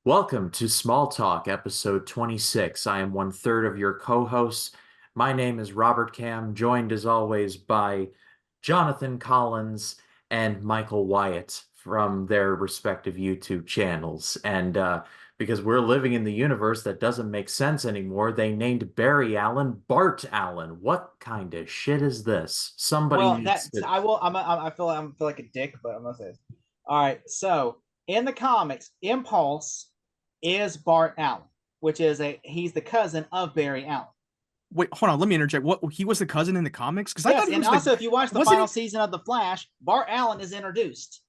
Welcome to Smalltalk, episode 26. I am one third of your co-hosts. My name is Robert Cam, joined as always by Jonathan Collins and Michael Wyatt from their respective YouTube channels. And because we're living in the universe that doesn't make sense anymore, they named Barry Allen Bart Allen. What kind of shit is this? Somebody Well, needs that's to. I will. I feel like a dick, but I'm gonna say this. All right. So in the comics, Impulse is Bart Allen, which is he's the cousin of Barry Allen. Wait, hold on. Let me interject. What, he was the cousin in the comics? Because I Yes, thought he and was the also if you watch the wasn't final he? season of The Flash, Bart Allen is introduced.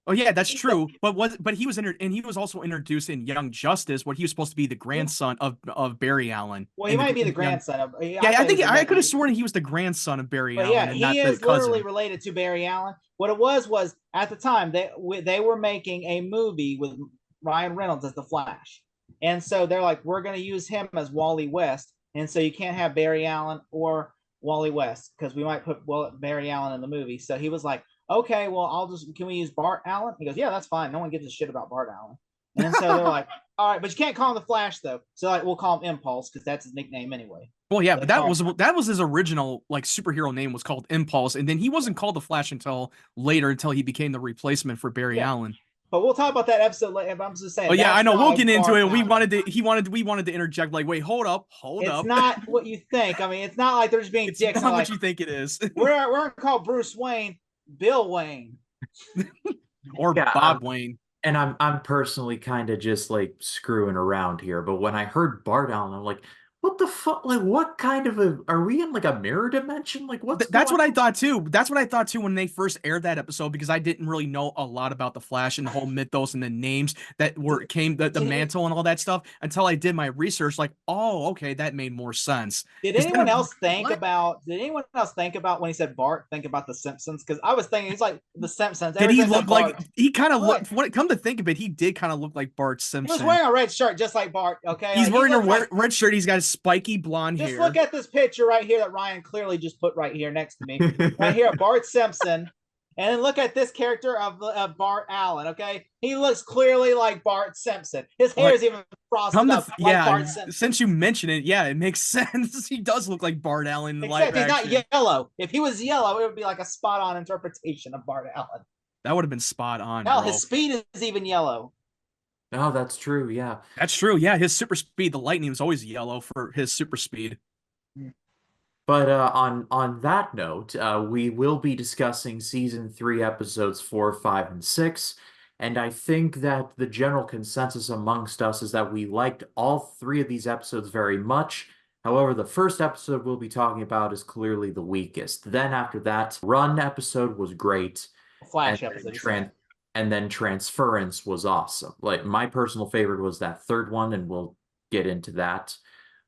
Oh yeah, that's He's the true. But he was and he was also introduced in Young Justice, where he was supposed to be the grandson of Barry Allen. well, he And might be the young, grandson of. yeah, I I thought he think was I could have sworn he was the grandson of Barry But yeah, Allen and he not the is literally cousin. related to Barry Allen. What it was at the time they were making a movie with Ryan Reynolds as the Flash, and so they're like, we're going to use him as Wally West, and so you can't have Barry Allen or Wally West because we might put Barry Allen in the movie. So he was like, okay, well, can we use Bart Allen? He goes, yeah, that's fine. No one gives a shit about Bart Allen. And so they're like, all right, but you can't call him the Flash though. So like, we'll call him Impulse because that's his nickname anyway. Well, yeah, So but they call him that was his original like superhero name was called Impulse, and then he wasn't called the Flash until later, until he became the replacement for Barry yeah. Allen. But we'll talk about that episode later. But I'm just saying Oh yeah, I that's know. We'll why get into Bart it. Allen. We wanted to interject. Like, wait, hold It's up. not what you think. I mean, it's not like they're just being It's dicks. not what Like you think it is. we're gonna call Bruce Wayne Bill Wayne. Or Yeah, Bob Wayne. and I'm personally kind of just like screwing around here, but when I heard Bart Allen, I'm like, what the fuck? Like, what kind of a are we in like a mirror dimension? Like, what's That's going what I thought too. That's what I thought too when they first aired that episode, because I didn't really know a lot about the Flash and the whole mythos and the names that were came the Did, mantle and all that stuff until I did my research. Like, oh, okay, that made more sense. did Because anyone then else think what about? Did anyone else think about when he said Bart? Think about the Simpsons because I was thinking he's like the Simpsons. did Every he time he look said like? Bart, He kind of right. looked. What come to think of it, he did kind of look like Bart He was Simpson. wearing a red shirt just like Bart. Okay, He's like, he wearing a looked like. red shirt. He's got spiky blonde Just hair. look at this picture right here that Ryan clearly just put right here next to me. Right here, Bart Simpson. And then look at this character of Bart Allen, okay? He looks clearly like Bart Simpson. His hair Like, is even frosted come to up like yeah, Bart Simpson. since you mention it, yeah, it makes sense. He does look like Bart Allen in the live Except he's not action. yellow. If he was yellow, it would be like a spot on interpretation of Bart Allen. That would have been spot on, Hell, bro. his speed is even yellow. Oh, that's true. Yeah. That's true. Yeah, his super speed, the lightning was always yellow for his super speed. But on that note, we will be discussing season three, episodes 4, 5, and 6. And I think that the general consensus amongst us is that we liked all three of these episodes very much. However, the first episode we'll be talking about is clearly the weakest. Then after that, Run episode was great, and Flash then episode. Transference was awesome. Like my personal favorite was that third one, and we'll get into that.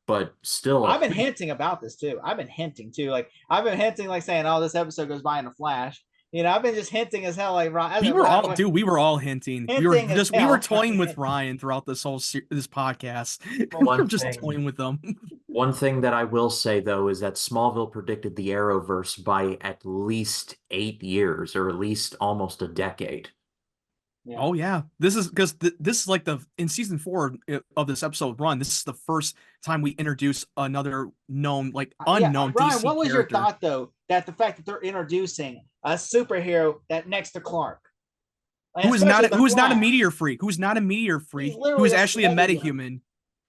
But still, I've been hinting about this too. I've been hinting too. Like I've been hinting, like saying, "Oh, this episode goes by in a flash." You know, I've been just hinting as hell. Like We were all, dude. We were all hinting. Hinting as We were hell. toying with Ryan throughout this whole this podcast. We were one just thing toying with them. one thing that I will say though is that Smallville predicted the Arrowverse by at least 8 years, or at least almost a decade. Yeah. Oh yeah, this is because this is like the in season 4 of this episode Run. This is the first time we introduce another known, like unknown Ryan, DC what was character. your thought though that the fact that they're introducing a superhero that next to Clark, Who is not especially the a Flash, meteor freak? Who's not a meteor freak? Who literally is a actually a cellular. metahuman?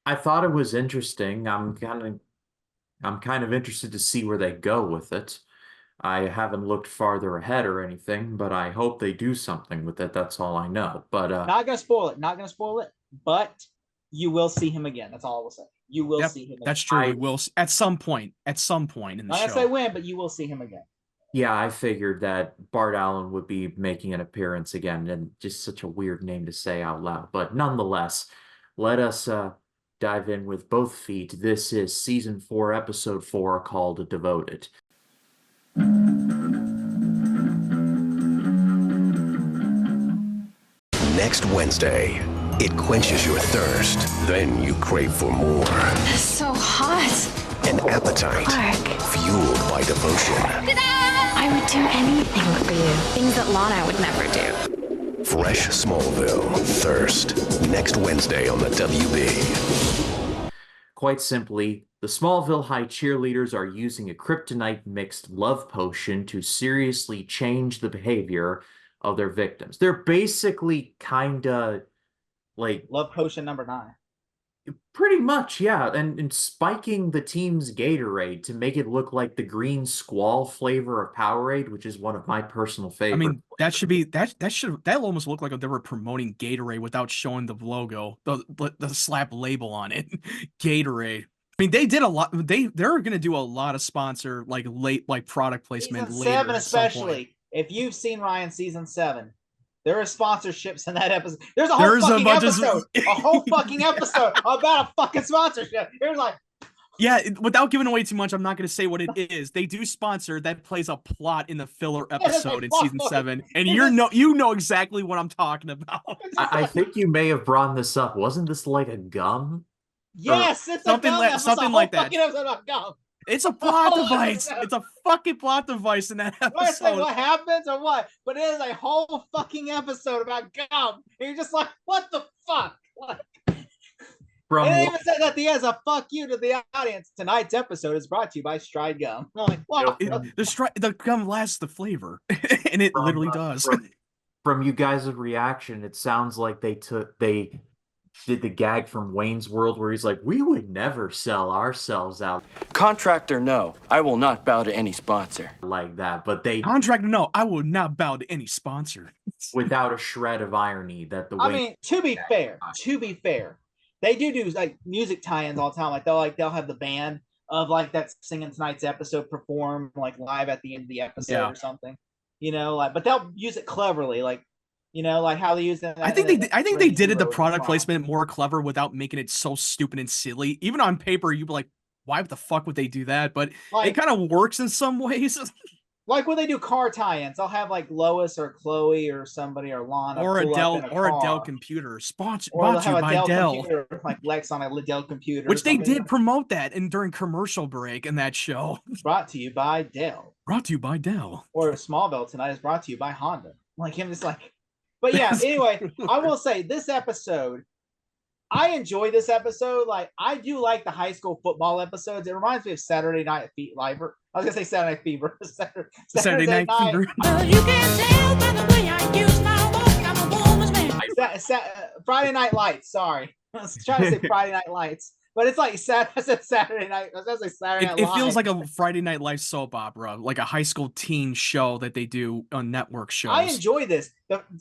I thought it was interesting. I'm kind of interested to see where they go with it. I haven't looked farther ahead or anything, but I hope they do something with it. That's all I know. But Not gonna spoil it. Not gonna spoil it. But you will see him again. That's all I will say. You will Yep, see him again. that's true. I- We will at some point. At some point in the Not gonna show. say when, but you will see him again. yeah, I figured that Bart Allen would be making an appearance again, and just such a weird name to say out loud. But nonetheless, let us dive in with both feet. This is season 4, episode 4, called Devoted. Next Wednesday, it quenches your thirst. Then you crave for more. It's so hot. An appetite Clark. fueled by devotion. I would do anything for you. Things that Lana would never do. For Fresh Smallville, Thirst, next Wednesday on the WB. Quite simply, the Smallville High cheerleaders are using a kryptonite-mixed love potion to seriously change the behavior of their victims. They're basically kinda like Love potion number 9. pretty much, yeah, and spiking the team's Gatorade to make it look like the green squall flavor of Powerade, which is one of my personal I favorites. mean, that almost look like they were promoting Gatorade without showing the logo, the slap label on it. Gatorade. I mean, they did a lot. They're gonna do a lot of sponsor product placement Season later 7 at some point. especially. If you've seen Ryan season 7, there are sponsorships in that episode. There's a There's a whole fucking bunch of- episode. A whole fucking episode about a fucking sponsorship. There's like, Yeah, without giving away too much, I'm not going to say what it is. They do sponsor that plays a plot in the filler episode in season 7, and you know exactly what I'm talking about. I think you may have brought this up. Wasn't this like a gum? yes, it's something a gum like- episode, something a like whole that. fucking episode about gum. It's a plot Oh, device. no. It's a fucking plot device in that I want to say episode. what happens or what, but it is a whole fucking episode about gum. And you're just like, what the fuck? Like, From and they what- even said at the end, a fuck you to the audience. Tonight's episode is brought to you by Stride Gum. I'm like, what? The gum lasts the flavor, and it literally does. From you guys' reaction, it sounds like they did the gag from Wayne's World where he's like, we would never sell ourselves out Contractor, no. I will not bow to any sponsor. like that, but they Contractor, no, I will not bow to any sponsor. without a shred of irony that the I Wayne mean, to be fair, they do like music tie-ins all the time. They'll have the band of like that's singing tonight's episode perform like live at the end of the episode or something. But they'll use it cleverly, like how they use it. I think they did it the product placement more clever without making it so stupid and silly. Even on paper, you'd be like, why the fuck would they do that? But it kind of works in some ways. Like when they do car tie-ins, they'll have like Lois or Chloe or somebody or Lana or pull up in a a car. Dell computer sponsored Or they'll have by a Dell. computer, like Lex on a Dell computer. Which or they something. did promote that during commercial break in that show. Brought to you by Dell. Brought to you by Dell. Or Smallville tonight is brought to you by Honda. Like him, just like. But yeah, anyway, I will say this episode, I enjoy this episode. Like, I do like the high school football episodes. It reminds me of Saturday Night Fever. I was gonna say Saturday Night Fever. Saturday Night Fever. You can tell by the way I use my walk, I'm a woman's man. Friday Night Lights. Sorry, I was trying to say Friday Night Lights, but it's like I said Saturday Night. I was gonna say Saturday Night It Live. feels like a Friday Night Live soap opera, like a high school teen show that they do on network shows. I enjoy this.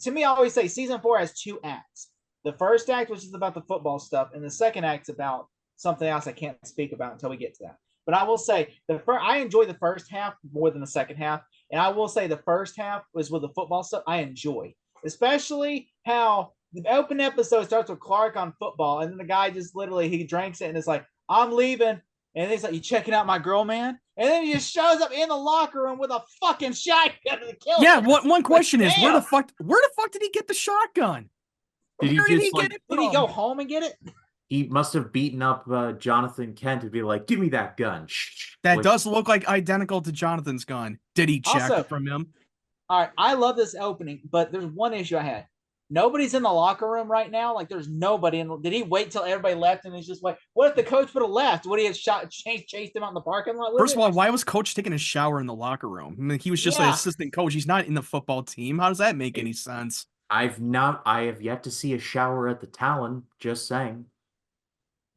To me, I always say season 4 has 2 acts. The first act, which is about the football stuff, and the second act's about something else I can't speak about until we get to that. But I will say I enjoy the first half more than the second half, and I will say the first half was with the football stuff I enjoy, especially how the open episode starts with Clark on football, and then the guy just literally he drinks it and it's like, I'm leaving, and he's like, you checking out my girl, man? And then he just shows up in the locker room with a fucking shotgun to kill Yeah, him. one question is, where damn. the fuck did he get the shotgun? Did he Where just like get it Did he from? go home and get it? he must have beaten up Jonathan Kent to be like, give me that gun. Shh. That Like, does look like identical to Jonathan's gun. Did he check Also- from him? All right, I love this opening, but there's one issue I had. Nobody's in the locker room right now. Like, there's nobody in. Did he wait till everybody left and he's just like, what if the coach would have left? Would he have chased him out in the parking lot? First of all, why was Coach taking a shower in the locker room? I mean, he was just an Yeah. assistant coach. He's not in the football team. How does that make any sense? I have yet to see a shower at the Talon, just saying.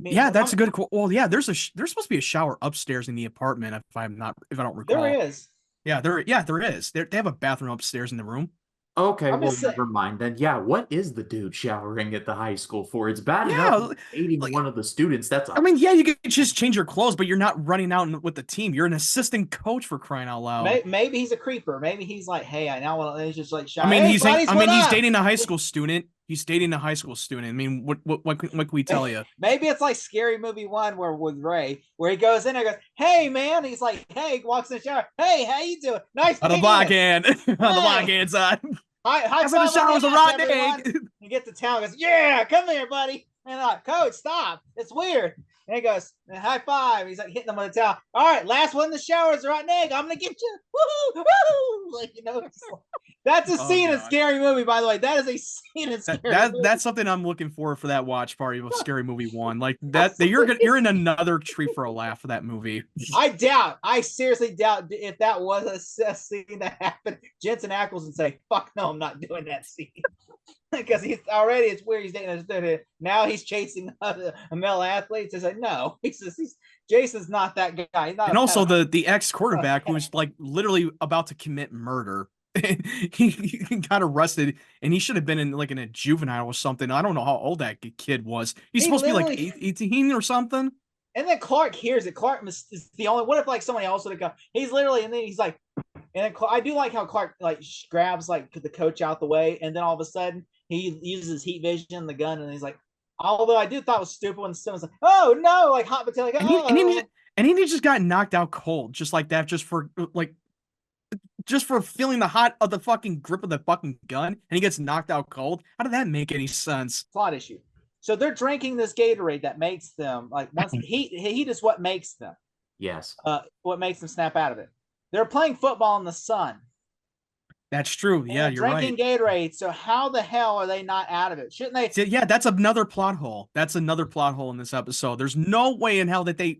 Yeah, that's a good. Well, yeah, there's supposed to be a shower upstairs in the apartment. If I don't recall. There is. Yeah, there is. They have a bathroom upstairs in the room. Okay, I'm well, just saying- never mind then. Yeah, what is the dude showering at the high school for? It's bad Yeah, enough aiding like- one of the students. That's I mean, yeah, you could just change your clothes, but you're not running out with the team. You're an assistant coach for crying out loud. Maybe he's a creeper. Maybe he's like, hey, I now want to. He's just like, I mean, hey, he's buddies, what up? dating a high school student. He's dating a high school student. I mean, what can we tell you? Maybe it's like Scary Movie 1 where with Ray, where he goes in and goes, hey, man. He's like, hey, walks in the shower. Hey, how you doing? Nice On the meeting block you. hand, on the block hand side. High I said the five shower on was a the rotten ass, everyone. egg. You get to town, goes, yeah, come here, buddy. And I'm like, coach, stop. It's weird. And he goes, high five. He's like hitting them with a towel. All right, last one in the showers right now. I'm gonna get you. Woo-hoo, woo! Like, that's a scene in Scary Movie, by the way. That is a scene in Scary Movie. That's something I'm looking for that watch party of Scary Movie 1. Like that you're in another tree for a laugh for that movie. I seriously doubt if that was a scene that happened. Jensen Ackles would say, "Fuck no, I'm not doing that scene." Because he's already, it's weird he's dating a now he's chasing a male athlete. It's like, no, Jason's not that guy. Not and also the ex quarterback who's like literally about to commit murder. he got arrested and he should have been in a juvenile or something. I don't know how old that kid was. He's supposed to be like 18 or something. And then Clark hears it. Clark is the only. What if like somebody else would have gone? He's literally, and then he's like, and then I do like how Clark like grabs like the coach out the way, and then all of a sudden he uses heat vision, the gun, and he's like, although I do thought it was stupid when Simmons like, oh no, like hot potato, like, oh. And he just got knocked out cold, just like that, just for feeling the hot of the fucking grip of the fucking gun, and he gets knocked out cold. How did that make any sense? Plot issue. So they're drinking this Gatorade that makes them like once heat is what makes them. Yes. What makes them snap out of it. They're playing football in the sun. That's true. Yeah, you're right. Drinking Gatorade. So how the hell are they not out of it? Shouldn't they? Yeah, that's another plot hole. That's another plot hole in this episode. There's no way in hell that they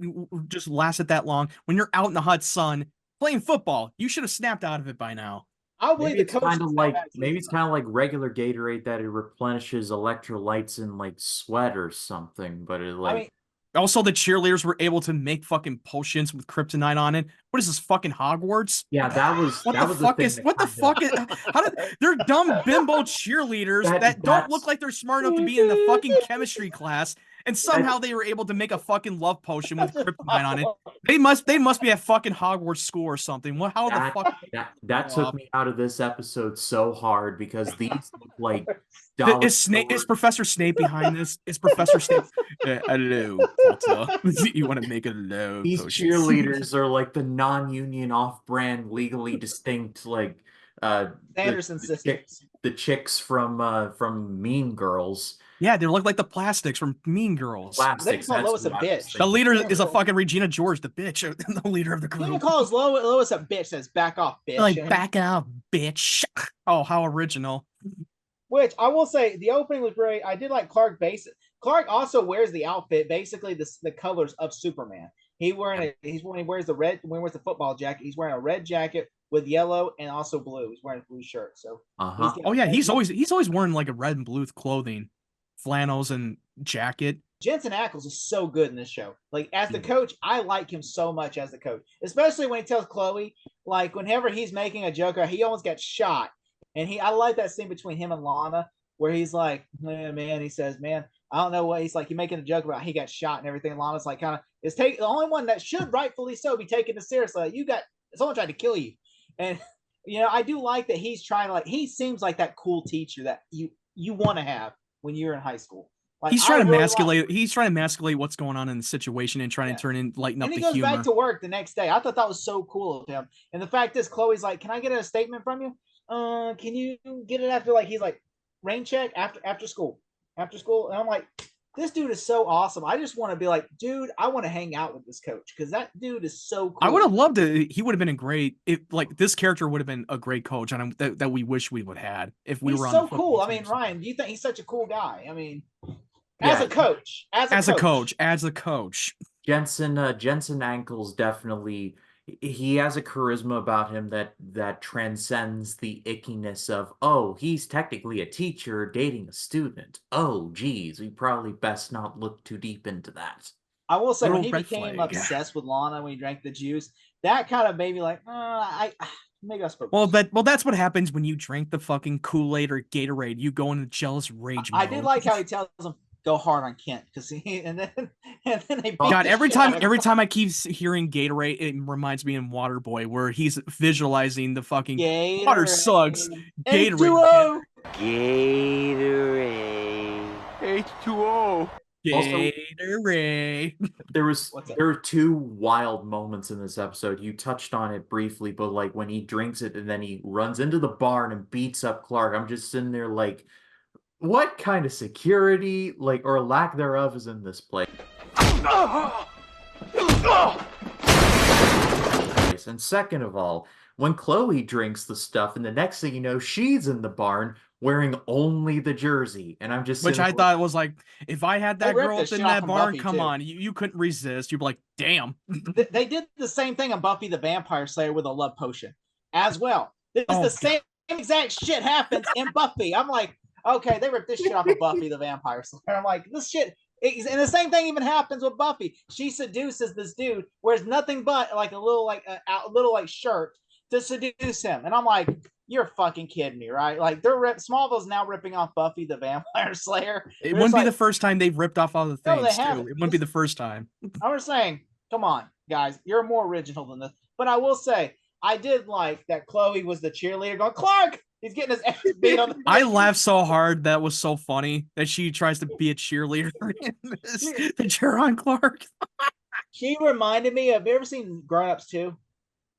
just lasted that long. When you're out in the hot sun playing football, you should have snapped out of it by now. I believe maybe it's kind of like regular Gatorade that it replenishes electrolytes in like sweat or something, but it like. I mean, also, the cheerleaders were able to make fucking potions with kryptonite on it. What is this, fucking Hogwarts? Yeah, that was. What that the was fuck the is? What the fuck is? How did they're dumb bimbo cheerleaders that don't look like they're smart enough to be in the fucking chemistry class, and somehow they were able to make a fucking love potion with kryptonite on it. They must be at fucking Hogwarts school or something. What? How the fuck? That took me out of this episode so hard because these look like. Is Professor Snape behind this? Is Professor Snape? Hello, Potter. You want to make a love? These cheerleaders are like the non-union, off-brand, legally distinct, like Sanderson sisters. The chicks from Mean Girls. Yeah, they look like the plastics from Mean Girls. They call Lois a bitch. The leader is a fucking Regina George, the bitch, the leader of the group. He calls Lois a bitch. Says back off, bitch. Like back off, bitch. Oh, how original. Which I will say, the opening was great. I did like Clark basic. Clark also wears the outfit, basically the colors of Superman. When he wears the football jacket, he's wearing a red jacket with yellow and also blue. He's wearing a blue shirt. So he's always wearing like a red and blue clothing, flannels and jacket. Jensen Ackles is so good in this show. Like as the coach, I like him so much as the coach, especially when he tells Chloe, like whenever he's making a joke, he almost got shot. And I like that scene between him and Lana where he's like, man, he says, man, I don't know what he's like. He's making a joke about he got shot and everything. And Lana's like, the only one that should rightfully so be taken to seriously. Like, someone tried to kill you. And, I do like that he's trying to he seems like that cool teacher that you want to have when you're in high school. Like, he's trying to emasculate. He's trying to emasculate what's going on in the situation and trying to lighten up the humor. And he goes back to work the next day. I thought that was so cool of him. And the fact is, Chloe's like, "Can I get a statement from you? Can you get it after he's like rain check after school?" And I'm like, this dude is so awesome. I just want to be like, dude, I want to hang out with this coach because that dude is so cool. I would have loved it. He would have been this character would have been a great coach, and that we wish we would have had if we were on. So cool. I mean, Ryan, do you think he's such a cool guy? I mean. As a coach. Jensen Ackles definitely, he has a charisma about him that transcends the ickiness of, oh, he's technically a teacher dating a student. Oh, geez, we probably best not look too deep into that. I will say, when he became obsessed with Lana when he drank the juice, that kind of made me like, maybe I spoke. Well, that's what happens when you drink the fucking Kool-Aid or Gatorade. You go into jealous rage mode. I did like how he tells him, go hard on Kent because and then they God, every time I keep hearing Gatorade, it reminds me in Waterboy where he's visualizing the fucking Gatorade. Water sucks. Gatorade. H2O. Gatorade. There were two wild moments in this episode. You touched on it briefly, but like when he drinks it and then he runs into the barn and beats up Clark, I'm just sitting there like, what kind of security, or lack thereof, is in this place? And second of all, when Chloe drinks the stuff, and the next thing you know, she's in the barn wearing only the jersey. And I'm just Which sitting I there, thought was like, if I had They that ripped girl the up in shit off that from barn, Buffy, come too. on, you couldn't resist. You'd be like, damn. They did the same thing on Buffy the Vampire Slayer with a love potion as well. This Oh, the same exact shit happens in Buffy. I'm like, okay, they ripped this shit off of Buffy the Vampire Slayer. I'm like, this shit. And the same thing even happens with Buffy. She seduces this dude, wears nothing but like a little shirt to seduce him, and I'm like, you're fucking kidding me, right? Like Smallville's now ripping off Buffy the Vampire Slayer. It wouldn't be the first time they've ripped off all the No, they things, haven't. too. It wouldn't be the first time. I'm just saying, come on, guys, you're more original than this. But I will say, I did like that Chloe was the cheerleader going, Clark, he's getting his ass beat on the I laughed so hard. That was so funny that she tries to be a cheerleader in this, to cheer on Clark. She reminded me of, you ever seen Grown Ups 2?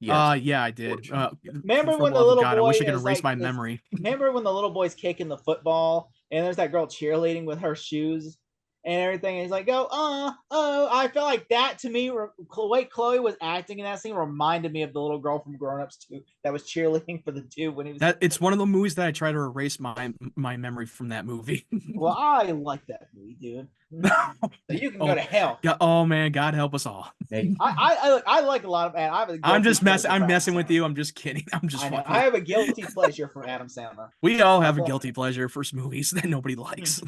yes. Yeah, I did. Remember For when the love of little God, I boy wish I could is erase like my this- memory. Remember when the little boy's kicking the football and there's that girl cheerleading with her shoes and everything? And he's like, oh, I felt like that to me. The way Chloe was acting in that scene reminded me of the little girl from Grown Ups 2 that was cheerleading for the dude when he was. That it's one of the movies that I try to erase my memory from that movie. Well, I like that movie, dude. So you can go to hell. Oh man, God help us all. Hey, I like a lot of. I'm just messing. I'm messing with you. I'm just kidding. I'm just I know. fucking. I have a guilty pleasure for Adam Sandler. We all have a guilty pleasure for movies that nobody likes.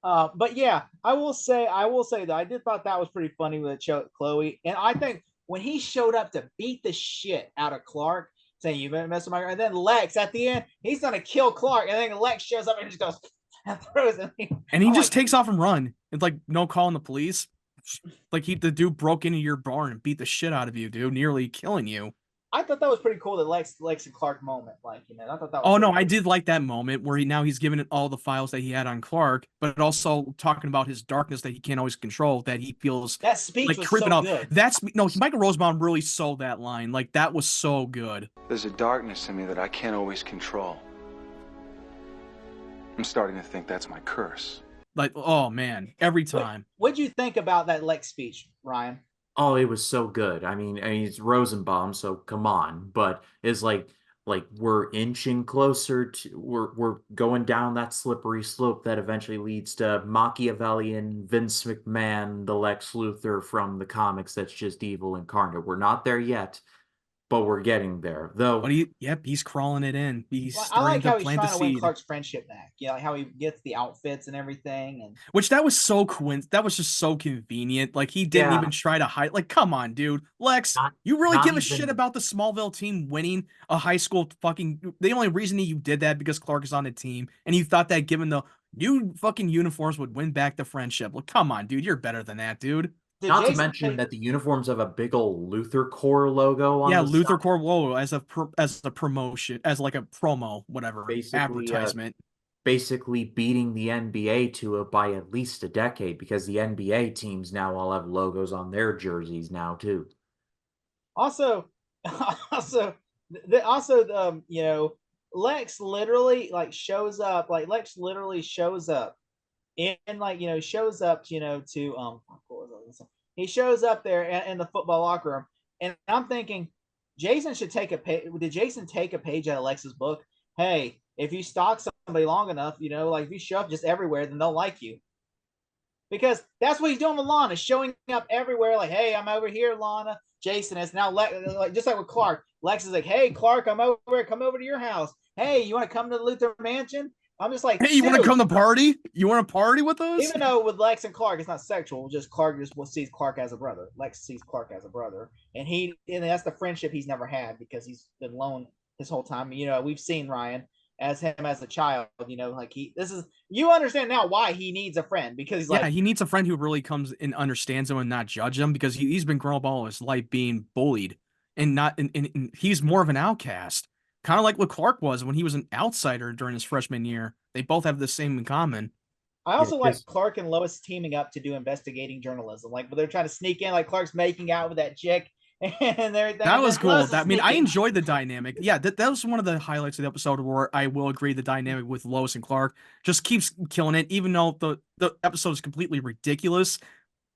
But yeah, I will say that I did thought that was pretty funny with Chloe, and I think when he showed up to beat the shit out of Clark, saying you better mess with my, and then Lex at the end, he's gonna kill Clark, and then Lex shows up and just goes and throws him. And he just takes off and run. It's like no calling the police. Like the dude broke into your barn and beat the shit out of you, dude, nearly killing you. I thought that was pretty cool, the Lex and Clark moment. Like, I thought that was. Oh no, cool. I did like that moment where he's giving it all the files that he had on Clark, but also talking about his darkness that he can't always control, that he feels That speech like was tripping so up. good. Michael Rosenbaum really sold that line. Like that was so good. There's a darkness in me that I can't always control. I'm starting to think that's my curse. Like, oh man, every time. What'd you think about that Lex speech, Ryan? oh, it was so good. I mean, it's Rosenbaum, so come on. But it's like we're inching closer to we're going down that slippery slope that eventually leads to Machiavellian Vince McMahon, the Lex Luthor from the comics that's just evil incarnate. We're not there yet, but we're getting there. Though But he's crawling it in. He's I starting like how to he's plant trying the to win seed. Clark's friendship back. Yeah, like how he gets the outfits and everything, and Which that was so that was just so convenient. Like he didn't Yeah. even try to hide. Like, come on, dude. Lex, Not- you really not give a even- shit about the Smallville team winning a high school fucking. The only reason you did that because Clark is on the team, and you thought that given the new fucking uniforms would win back the friendship. Like, come on, dude. You're better than that, dude. did Not to Jason mention take- that the uniforms have a big old Luthor Core logo on Yeah, the Luther side. Core logo as a promotion, as like a promo, whatever Basically, advertisement. Basically beating the NBA to it by at least a decade because the NBA teams now all have logos on their jerseys now too. also, Lex literally shows up. Like Lex literally shows up in shows up to what was it? He shows up there in the football locker room, and I'm thinking Jason should take a page. Did Jason take a page out of Lex's book? Hey, if you stalk somebody long enough, like if you show up just everywhere, then they'll like you. Because that's what he's doing with Lana, showing up everywhere. Like, hey, I'm over here, Lana. Jason is now just like with Clark. Lex is like, hey, Clark, I'm over here. Come over to your house. Hey, you want to come to the Luthor Mansion? I'm just like, Hey, you want to dude. come to party? You want to party with us? Even though with Lex and Clark, it's not sexual. Just Clark just sees Clark as a brother. Lex sees Clark as a brother, and that's the friendship he's never had because he's been alone his whole time. We've seen Ryan as him as a child. You understand now why he needs a friend because he's He needs a friend who really comes and understands him and not judge him because he's been growing up all his life being bullied and not and he's more of an outcast. Kind of like what Clark was when he was an outsider during his freshman year. They both have the same in common. I also Yeah, like 'cause- Clark and Lois teaming up to do investigating journalism. But they're trying to sneak in, like Clark's making out with that chick and everything. That and was then cool. Lois is I sneaking. enjoyed the dynamic. Yeah, that was one of the highlights of the episode where I will agree the dynamic with Lois and Clark just keeps killing it, even though the episode is completely ridiculous.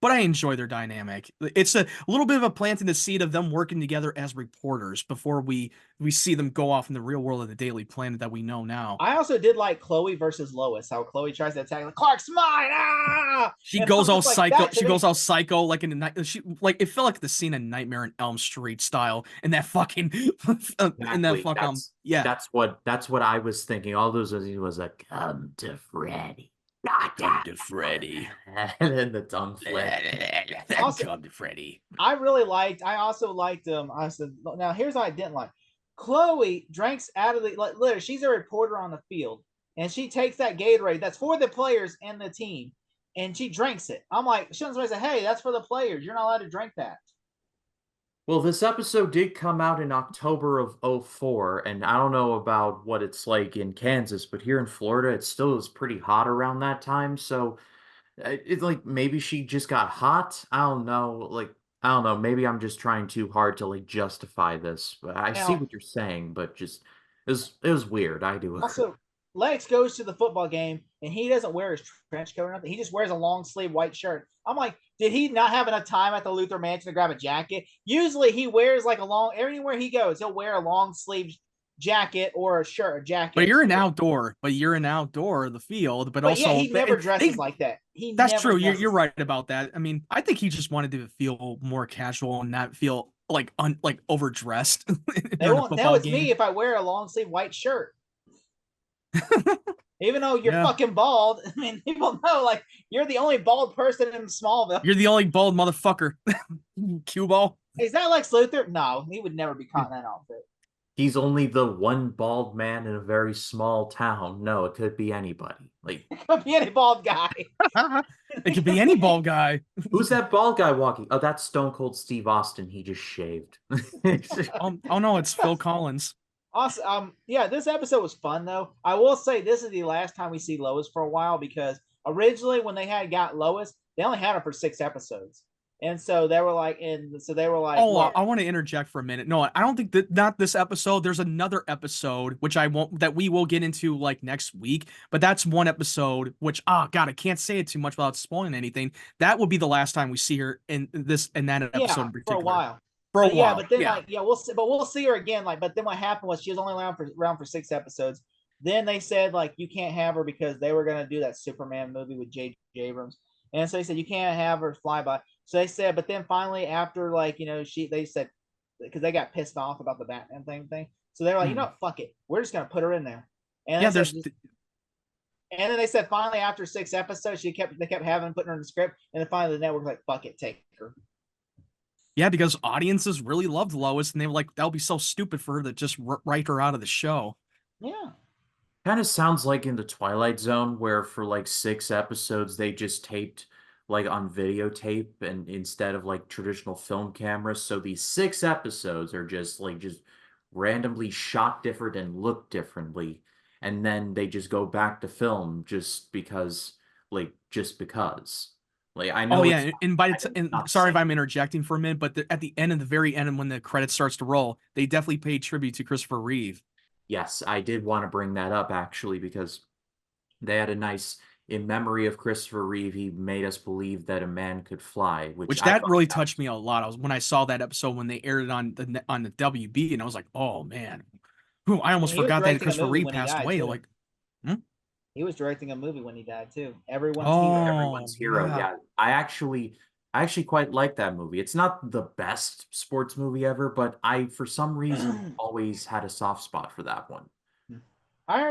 but I enjoy their dynamic. It's a little bit of a planting the seed of them working together as reporters before we see them go off in the real world of the Daily Planet that we know now. I also did like Chloe versus Lois, how Chloe tries to attack, like, Clark's mine, She and goes I'm all just like, psycho. that to She me- goes all psycho, like in the night. She like it felt like the scene in Nightmare on Elm Street style, in that fucking, in that Exactly. fucking, yeah. That's what I was thinking. All those he was like, come to Freddy. Not Come to Freddy. And then the tongue flip. Also- Come to Freddy. I also liked I said, now here's what I didn't like. Chloe drinks out of the, like, literally, she's a reporter on the field, and she takes that Gatorade that's for the players and the team, and she drinks it. I'm like, shouldn't somebody say, hey, that's for the players, you're not allowed to drink that? Well, this episode did come out in October of '04, and I don't know about what it's like in Kansas, but here in Florida, it still is pretty hot around that time. So it's like maybe she just got hot. I don't know. Like, I don't know. Maybe I'm just trying too hard to like justify this. But I see Now, what you're saying, but just it was weird. I do agree. also, Lex goes to the football game, and he doesn't wear his trench coat or nothing. He just wears a long sleeve white shirt. I'm like, did he not have enough time at the Luther Mansion to grab a jacket? Usually he wears like a long, everywhere he goes, he'll wear a long sleeve jacket or a shirt, a jacket. But you're an outdoor of the field, but also yeah, he never dresses like that. That's true. You're right about that. I mean, I think he just wanted to feel more casual and not feel like overdressed during a football it's game. me if I wear a long sleeve white shirt. Even though you're fucking bald, I mean, people know, like, you're the only bald person in Smallville. You're the only bald motherfucker. Cue ball. Is that Lex Luthor? No, he would never be caught in that outfit. He's only the one bald man in a very small town. No, it could be anybody. Like, It could be any bald guy. It could be any bald guy. who's that bald guy walking? Oh, that's Stone Cold Steve Austin. He just shaved. Oh no, it's Phil Collins. Awesome. Yeah, this episode was fun though. I will say this is the last time we see Lois for a while, because originally when they had got Lois, they only had her for 6 episodes. And so they were like, oh, I want to interject for a minute. No, I don't think that, not this episode. There's another episode that we will get into like next week, but that's one episode which, God, I can't say it too much without spoiling anything. That will be the last time we see her in that episode in particular. for a while. Yeah, but then we'll see her again. Like, but then what happened was she was only around for 6 episodes. Then they said like you can't have her because they were gonna do that Superman movie with J.J. Abrams, and so they said you can't have her fly by. So they said, but then finally after they said, because they got pissed off about the Batman thing, so they were like, you know what, fuck it, we're just gonna put her in there. And yeah, and then they said finally after 6 episodes, they kept putting her in the script, and then finally the network was like, fuck it, take her. Yeah, because audiences really loved Lois, and they were like, that would be so stupid for her to just write her out of the show. Yeah. Kind of sounds like in the Twilight Zone, where for like 6 episodes they just taped like on videotape and instead of like traditional film cameras. So these 6 episodes are just randomly shot different and look differently, and then they just go back to film just because. Like, I know. Oh yeah, sorry if I'm interjecting for a minute, but at the end, the very end, when the credit starts to roll, they definitely paid tribute to Christopher Reeve. Yes, I did want to bring that up actually, because they had a nice, in memory of Christopher Reeve, he made us believe that a man could fly, which that really touched me a lot. When I saw that episode when they aired it on the WB, and I was like, oh man, I almost forgot that Christopher Reeve passed away. Too. Like, he was directing a movie when he died too. Everyone's Hero. Yeah, I actually quite like that movie. It's not the best sports movie ever, but I, for some reason, always had a soft spot for that one. I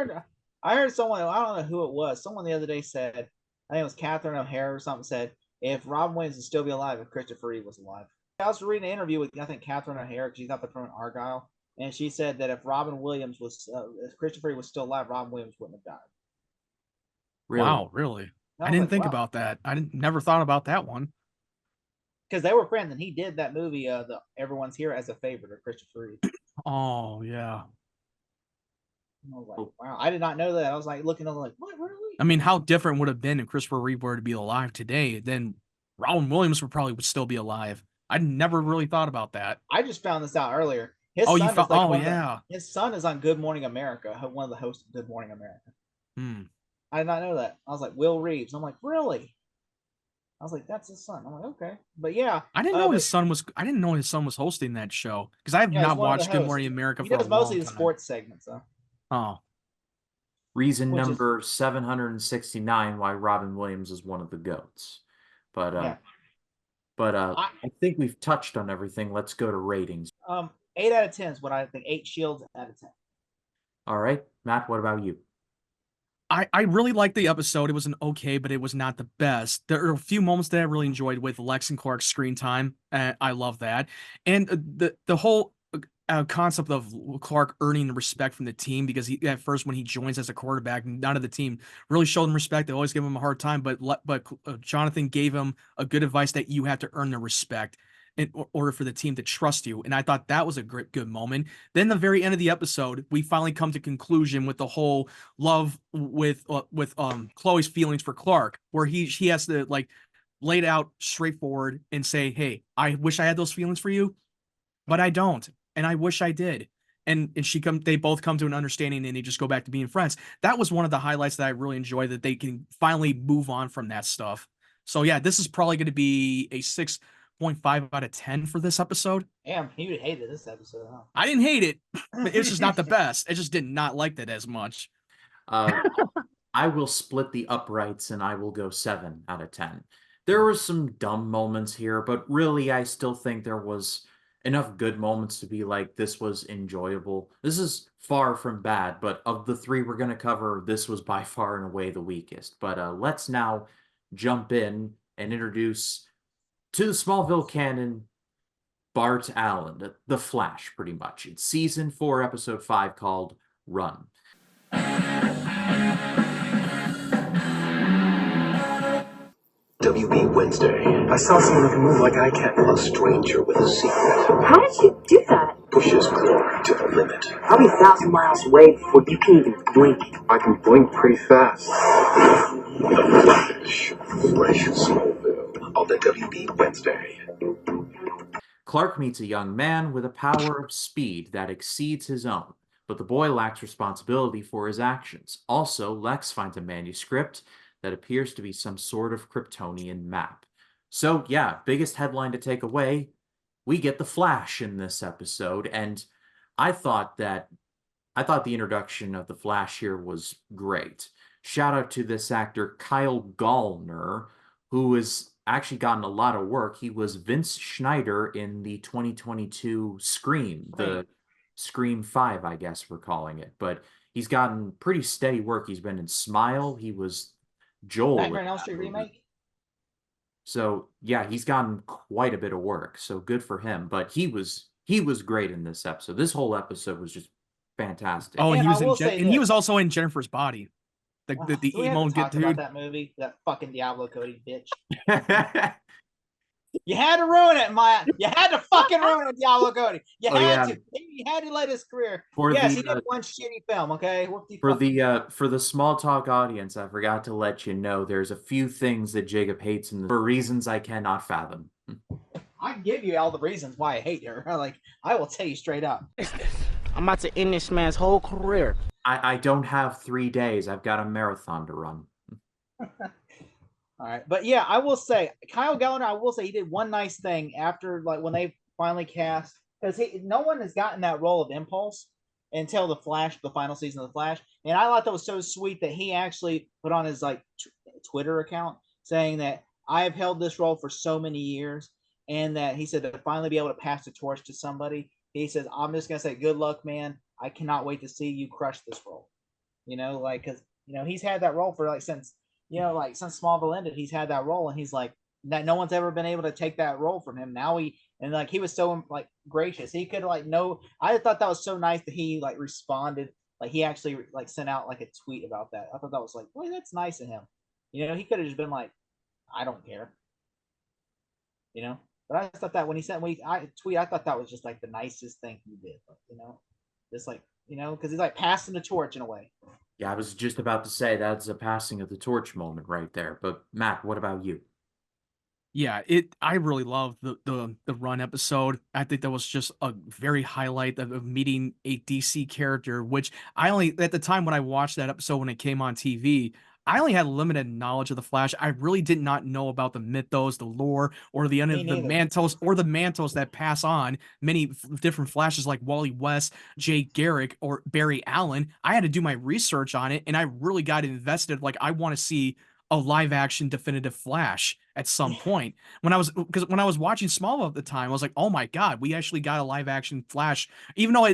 heard someone, I don't know who it was. Someone the other day said, I think it was Catherine O'Hara or something, said, if Robin Williams would still be alive if Christopher Reeve was alive. I was reading an interview with, I think, Catherine O'Hara, because she's not the from Argyle, and she said that if Christopher Reeve was still alive, Robin Williams wouldn't have died. Really? Wow, really? I didn't think about that. Never thought about that one. Because they were friends, and he did that movie, the Everyone's Here, as a favorite of Christopher Reeve. Oh yeah. I was like, wow, I did not know that. I was like looking, I was like, what, really? I mean, how different would it have been if Christopher Reeve were to be alive today? Then Robin Williams would still be alive. I never really thought about that. I just found this out earlier. His son is on Good Morning America, one of the hosts of Good Morning America. I did not know that. I was like, Will Reeves. I'm like, really? I was like, that's his son. I'm like, okay, but yeah, I didn't know but his son was. I didn't know his son was hosting that show because I have yeah, he's not one of the watched Good hosts. Morning America He for a does mostly long the time. sports segments, though. Oh, Reason Which is- number 769 why Robin Williams is one of the GOATs. But Yeah. I think we've touched on everything. Let's go to ratings. 8 out of 10 is what I think. 8 shields out of 10. All right, Matt, what about you? I really liked the episode. It was an okay, but it was not the best. There are a few moments that I really enjoyed with Lex and Clark's screen time. I love that, and the whole concept of Clark earning the respect from the team because he at first when he joins as a quarterback, none of the team really showed him respect. They always give him a hard time, but Jonathan gave him a good advice that you have to earn the respect in order for the team to trust you. And I thought that was a good moment. Then the very end of the episode, we finally come to conclusion with the whole love with Chloe's feelings for Clark, where he has to like lay it out straightforward and say, "Hey, I wish I had those feelings for you, but I don't, and I wish I did." And they both come to an understanding and they just go back to being friends. That was one of the highlights that I really enjoyed, that they can finally move on from that stuff. So yeah, this is probably going to be a 6.5 out of 10 for this episode. Damn, he hated this episode, huh? I didn't hate it. It's just not the best. I just did not like that as much. I will split the uprights and I will go 7 out of 10. There were some dumb moments here, but really I still think there was enough good moments to be like, this was enjoyable. This is far from bad, but of the 3 we're going to cover, this was by far and away the weakest. But let's now jump in and introduce to the Smallville canon Bart Allen, the Flash, pretty much. It's season 4, episode 5, called Run. WB Wednesday. I saw someone who can move like I can. A stranger with a secret How did you do that? pushes Clark to the limit. I'll be 1,000 miles away before you can even blink. I can blink pretty fast. The Flash, fresh Smallville on the WB Wednesday. Clark meets a young man with a power of speed that exceeds his own, but the boy lacks responsibility for his actions. Also, Lex finds a manuscript that appears to be some sort of Kryptonian map. So, yeah, biggest headline to take away, we get the Flash in this episode, and I thought the introduction of the Flash here was great. Shout out to this actor, Kyle Gallner, who has actually gotten a lot of work. He was Vince Schneider in the 2022 Scream, the Scream 5, I guess we're calling it. But he's gotten pretty steady work. He's been in Smile. He was Joel. Nightmare on Elm Street remake? So, yeah, he's gotten quite a bit of work. So good for him. But he was great in this episode. This whole episode was just fantastic. Oh, And he I was will in say and he this. was also in Jennifer's Body. The Do we emo have to good talk about dude. that movie? That fucking Diablo Cody bitch. You had to ruin it, Maya. You had to fucking ruin it, Diablo Cody. You Oh, had yeah. to. He had to let his career. For Yes, the, he did one shitty film. Okay, For the Smalltalk audience, I forgot to let you know there's a few things that Jacob hates for reasons I cannot fathom. I can give you all the reasons why I hate her. Like, I will tell you straight up. I'm about to end this man's whole career. I don't have 3 days. I've got a marathon to run. All right, but yeah, I will say Kyle Gallner. I will say he did one nice thing after, like, when they finally cast, because no one has gotten that role of Impulse until the Flash, the final season of the Flash, and I thought that was so sweet that he actually put on his like Twitter account saying that I have held this role for so many years, and that he said to finally be able to pass the torch to somebody. He says, "I'm just gonna say good luck, man. I cannot wait to see you crush this role." You know, like, because he's had that role for like since Smallville ended, he's had that role, and he's like that. No one's ever been able to take that role from him. Now he was so like gracious. He could like no. I thought that was so nice that he like responded. Like he actually like sent out like a tweet about that. I thought that was like, boy, that's nice of him. He could have just been like, I don't care. But I just thought that when he sent I thought that was just like the nicest thing he did. Just like because he's like passing the torch in a way. Yeah, I was just about to say that's a passing of the torch moment right there. But Matt, what about you? Yeah, I really loved the Run episode. I think that was just a very highlight of meeting a DC character, which I only at the time when I watched that episode when it came on TV, I only had limited knowledge of the Flash. I really did not know about the mythos, the lore, or the Me neither. mantles that pass on many different Flashes like Wally West, Jay Garrick, or Barry Allen. I had to do my research on it, and I really got invested. Like, I want to see a live action definitive Flash at some point. Because when I was watching Smallville at the time, I was like, oh my God, we actually got a live action Flash. Even though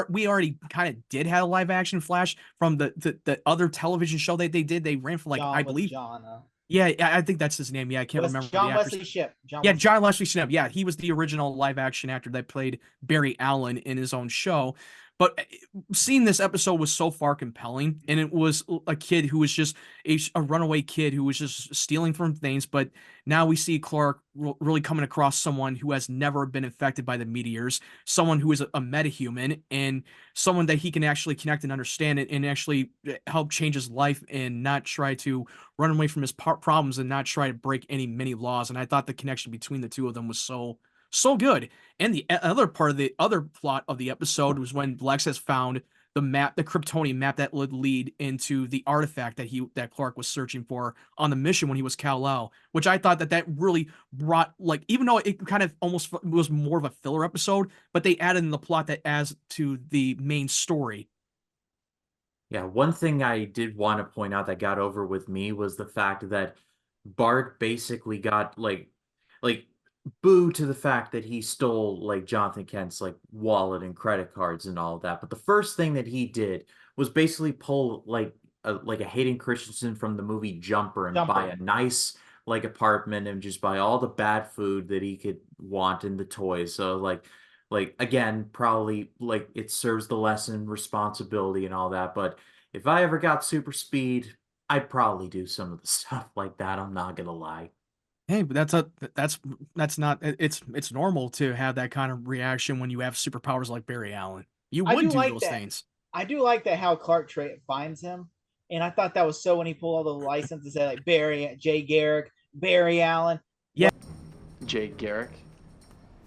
we already kind of did have a live action Flash from the other television show that they did. They ran for like, I John with believe. John. Yeah, I think that's his name. Yeah, I can't Was remember the John actor's. Wesley Shipp. John Yeah, Wesley. John Leslie Schnapp. Yeah, he was the original live action actor that played Barry Allen in his own show. But seeing this episode was so far compelling, and it was a kid who was just a runaway kid who was just stealing from things. But now we see Clark really coming across someone who has never been infected by the meteors, someone who is a metahuman, and someone that he can actually connect and understand it, and actually help change his life and not try to run away from his problems and not try to break any many laws. And I thought the connection between the two of them was so good. And the other part of the other plot of the episode was when Lex has found the map, the Kryptonian map that would lead into the artifact that Clark was searching for on the mission when he was Kal-El, which I thought that really brought, like, even though it kind of almost was more of a filler episode, but they added in the plot that adds to the main story. Yeah, one thing I did want to point out that got over with me was the fact that Bart basically got like boo to the fact that he stole like Jonathan Kent's like wallet and credit cards and all of that. But the first thing that he did was basically pull like a Hayden Christensen from the movie Jumper and buy Jumper. a nice like apartment and just buy all the bad food that he could want and the toys. So like again, probably like it serves the lesson, responsibility and all that. But if I ever got super speed, I'd probably do some of the stuff like that. I'm not gonna lie. Hey, but that's not it's normal to have that kind of reaction when you have superpowers like Barry Allen. You I would do do like those that. things. I do like that how Clark finds him, and I thought that was so when he pulled all the licenses, say like Barry, Jay Garrick, Barry Allen. Yeah. Jay Garrick,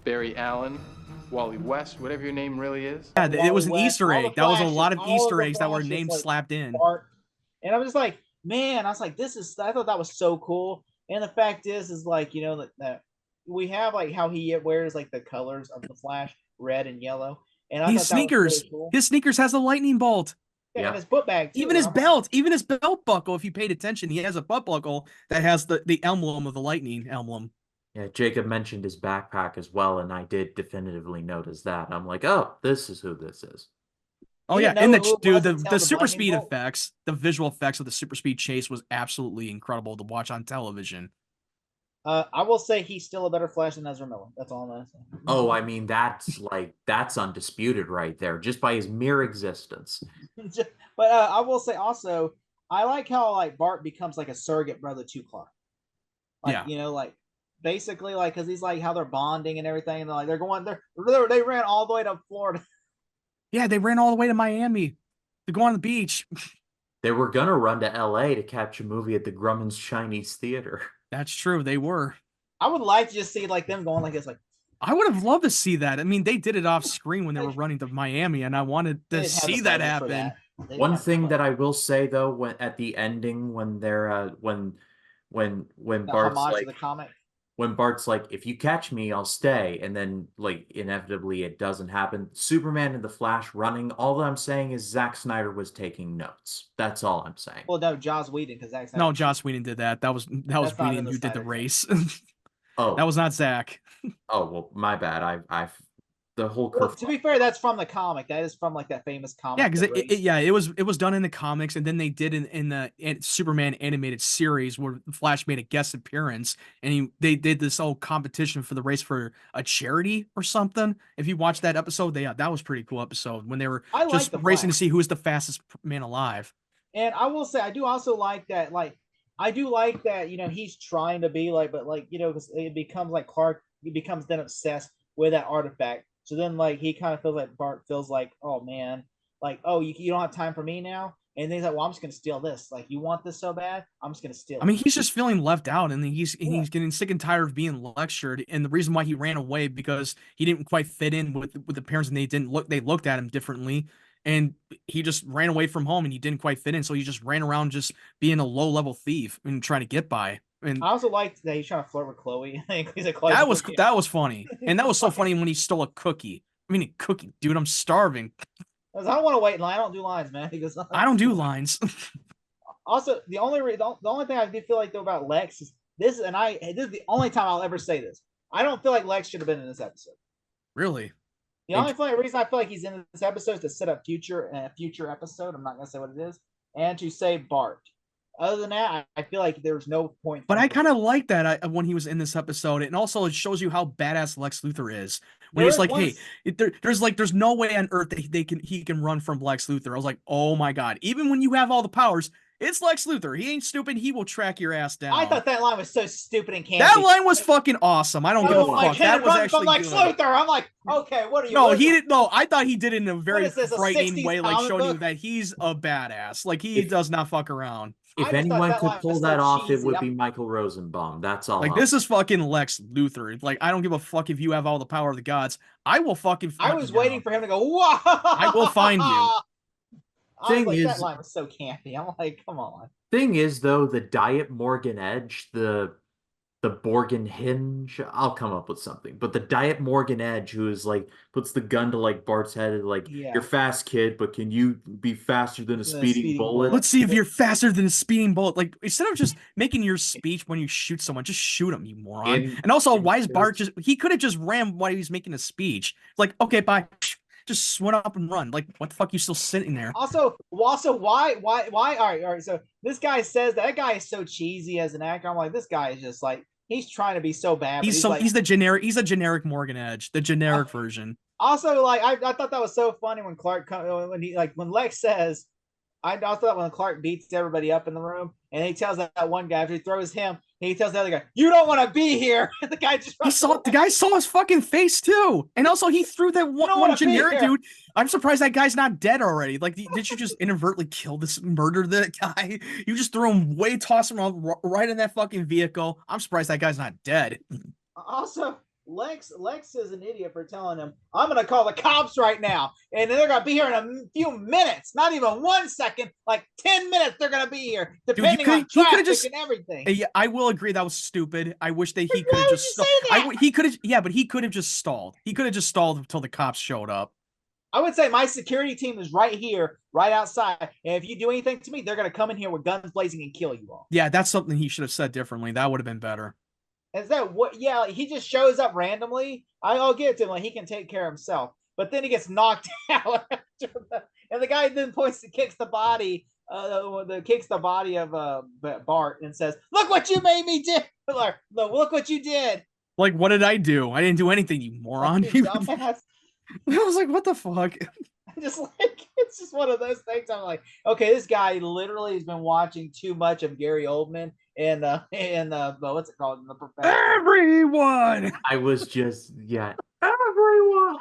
Barry Allen, Wally West, whatever your name really is. Yeah, it was an West, Easter all the egg. That was a Flashes, lot of all Easter the eggs that were Flashes, names like slapped in. Bart. And I was just like, man, I was like, I thought that was so cool. And the fact is like, you know, that we have like how he wears like the colors of the Flash, red and yellow. And I His thought that was sneakers, really cool. his sneakers has a lightning bolt. Yeah, Yeah. and his book bag too. Even his belt buckle, if you paid attention, he has a belt buckle that has the emblem of the lightning emblem. Yeah, Jacob mentioned his backpack as well, and I did definitively notice that. I'm like, oh, this is who this is. Oh You yeah, didn't and know who it was until the the super lightning speed bolt? effects, the visual effects of the super speed chase was absolutely incredible to watch on television. I will say he's still a better Flash than Ezra Miller. That's all I'm gonna say. Oh, I mean, that's undisputed right there, just by his mere existence. But I will say also, I like how like Bart becomes like a surrogate brother to Clark. Like, Yeah. you know, like basically like because he's like how they're bonding and everything, and they're like they ran all the way to Florida. Yeah, they ran all the way to Miami to go on the beach. They were gonna run to LA to catch a movie at the Grumman's Chinese Theater. That's true, they were. I would like to just see like them going like this, like I would have loved to see that. I mean, they did it off screen when they were running to Miami, and I wanted they to didn't have the see that budget for happen. that. They didn't One have the thing that budget. I will say though, when at the ending, when they're when The Bart's homage to like the comic. when Bart's like, if you catch me, I'll stay, and then like inevitably it doesn't happen. Superman and the Flash running. All that I'm saying is Zack Snyder was taking notes. That's all I'm saying. Well, no, Joss Whedon because that's No, Joss Whedon did that. That was That's not in Whedon the who did the Snyder cut. race. Oh, That was not Zach. oh well, my bad. I've the whole Well, curve. to be fair, that's from the comic. That is from like that famous comic. Yeah, because The Race. it was done in the comics, and then they did in the Superman animated series where Flash made a guest appearance, and they did this whole competition for the race for a charity or something. If you watch that episode, that was a pretty cool episode when they were I like just the racing to Flash. see who was the fastest man alive. And I will say, I do also like that. Like, I do like that. You know, he's trying to be like, but like, you know, because it becomes like Clark. He becomes then obsessed with that artifact. So then, like, he kind of feels like Bart feels like, oh man, like, oh, you don't have time for me now. And then he's like, well, I'm just gonna steal this. Like, you want this so bad, I'm just gonna steal I mean, it. he's just feeling left out, and he's Yeah. getting sick and tired of being lectured. And the reason why he ran away because he didn't quite fit in with the parents, and they looked at him differently. and he just ran away from home and he didn't quite fit in, so he just ran around just being a low-level thief and trying to get by. And I also liked that he's trying to flirt with Chloe. He's like, Chloe's that was funny. And that was so funny when he stole a cookie. I mean, a cookie, dude, I'm starving. I don't want to wait in line. I don't do lines, man. He goes, I don't do lines. Also, the only thing I do feel like though about Lex is this, and this is the only time I'll ever say this. I don't feel like Lex should have been in this episode. Really? The only reason I feel like he's in this episode is to set up a future episode. I'm not gonna say what it is, and to save Bart. Other than that, I feel like there's no point. But I kind of like that when he was in this episode, and also it shows you how badass Lex Luthor is. When he's like, "Hey, there's no way on earth that he can run from Lex Luthor." I was like, "Oh my god!" Even when you have all the powers, it's Lex Luthor. He ain't stupid. He will track your ass down. I thought that line was so stupid and campy. That line was fucking awesome. I don't give a fuck. That was actually from Lex Luthor. I'm like, okay, what are you? No, he didn't. No, I thought he did it in a very frightening way, like showing you book? that he's a badass. Like he does not fuck around. If anyone could pull that off, it would be Michael Rosenbaum. That's all. Like this is fucking Lex Luthor. Like I don't give a fuck if you have all the power of the gods. I will fucking. I was waiting for him to go. Whoa! I will find you. That line was so campy. I'm like, come on. Thing is, though, the Diet Morgan Edge, the Borgen Hinge, I'll come up with something. But the Diet Morgan Edge, who is like puts the gun to like Bart's head, like you're fast, kid, but can you be faster than a speeding bullet? Let's see if you're faster than a speeding bullet. Like instead of just making your speech when you shoot someone, just shoot him, you moron. And also, why is Bart just? He could have just ran while he was making a speech. Like, okay, bye. Just swim up and run. Like, what the fuck? You still sitting there? Also, why? All right. So this guy says that guy is so cheesy as an actor. I'm like, this guy is just like he's trying to be so bad. He's the generic. He's a generic Morgan Edge, the generic version. Also, like I thought that was so funny when when Lex says, I thought when Clark beats everybody up in the room, and he tells that one guy after he throws him, he tells the other guy, "You don't want to be here." The guy just the guy saw his fucking face too, and also he threw that one generic dude. I'm surprised that guy's not dead already. like, did you just inadvertently murder the guy? You just threw him toss him right in that fucking vehicle. I'm surprised that guy's not dead. Also, Lex is an idiot for telling him, "I'm going to call the cops right now, and they're going to be here in a few minutes, not even 1 second, like 10 minutes. They're going to be here, depending on traffic and everything." Yeah, I will agree that was stupid. I wish that he could have just stalled. He could have, but he could have just stalled. He could have just stalled until the cops showed up. I would say my security team is right here, right outside, and if you do anything to me, they're going to come in here with guns blazing and kill you all. Yeah, that's something he should have said differently. That would have been better. Is that what? Yeah, he just shows up randomly. I'll get to him. Like he can take care of himself, but then he gets knocked out, and the guy then kicks the body of Bart and says, "Look what you made me do! Look what you did!" Like, what did I do? I didn't do anything, you moron. I was like, what the fuck? It's just one of those things. I'm like, okay, this guy literally has been watching too much of Gary Oldman and what's it called? The Professional. Everyone. I was just everyone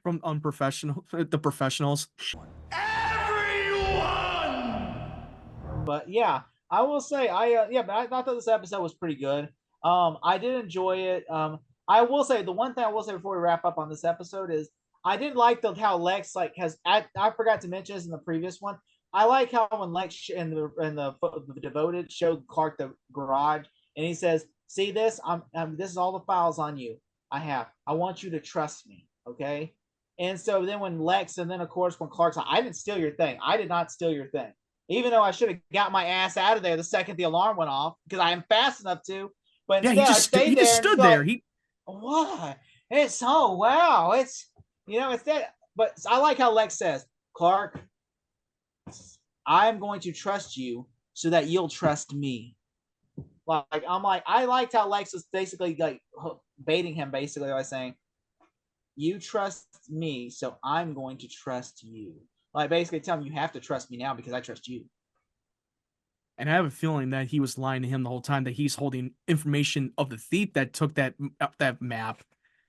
from Unprofessional, The Professionals. Everyone. But yeah, I will say but I thought this episode was pretty good. I did enjoy it. I will say the one thing I will say before we wrap up on this episode is I did like how Lex I forgot to mention this in the previous one. I like how when Lex and the Devoted showed Clark the garage and he says, "See this? This is all the files on you. I want you to trust me, okay?" And so then when Lex and then of course when Clark's like, "I didn't steal your thing. I did not steal your thing, even though I should have got my ass out of there the second the alarm went off because I am fast enough to." But instead, he just stood there. What? It's wow. It's it's that. But I like how Lex says, "Clark, I'm going to trust you so that you'll trust me." I liked how Lex was basically like baiting him basically by saying, "You trust me, so I'm going to trust you." Like basically telling him you have to trust me now because I trust you. And I have a feeling that he was lying to him the whole time, that he's holding information of the thief that took that map.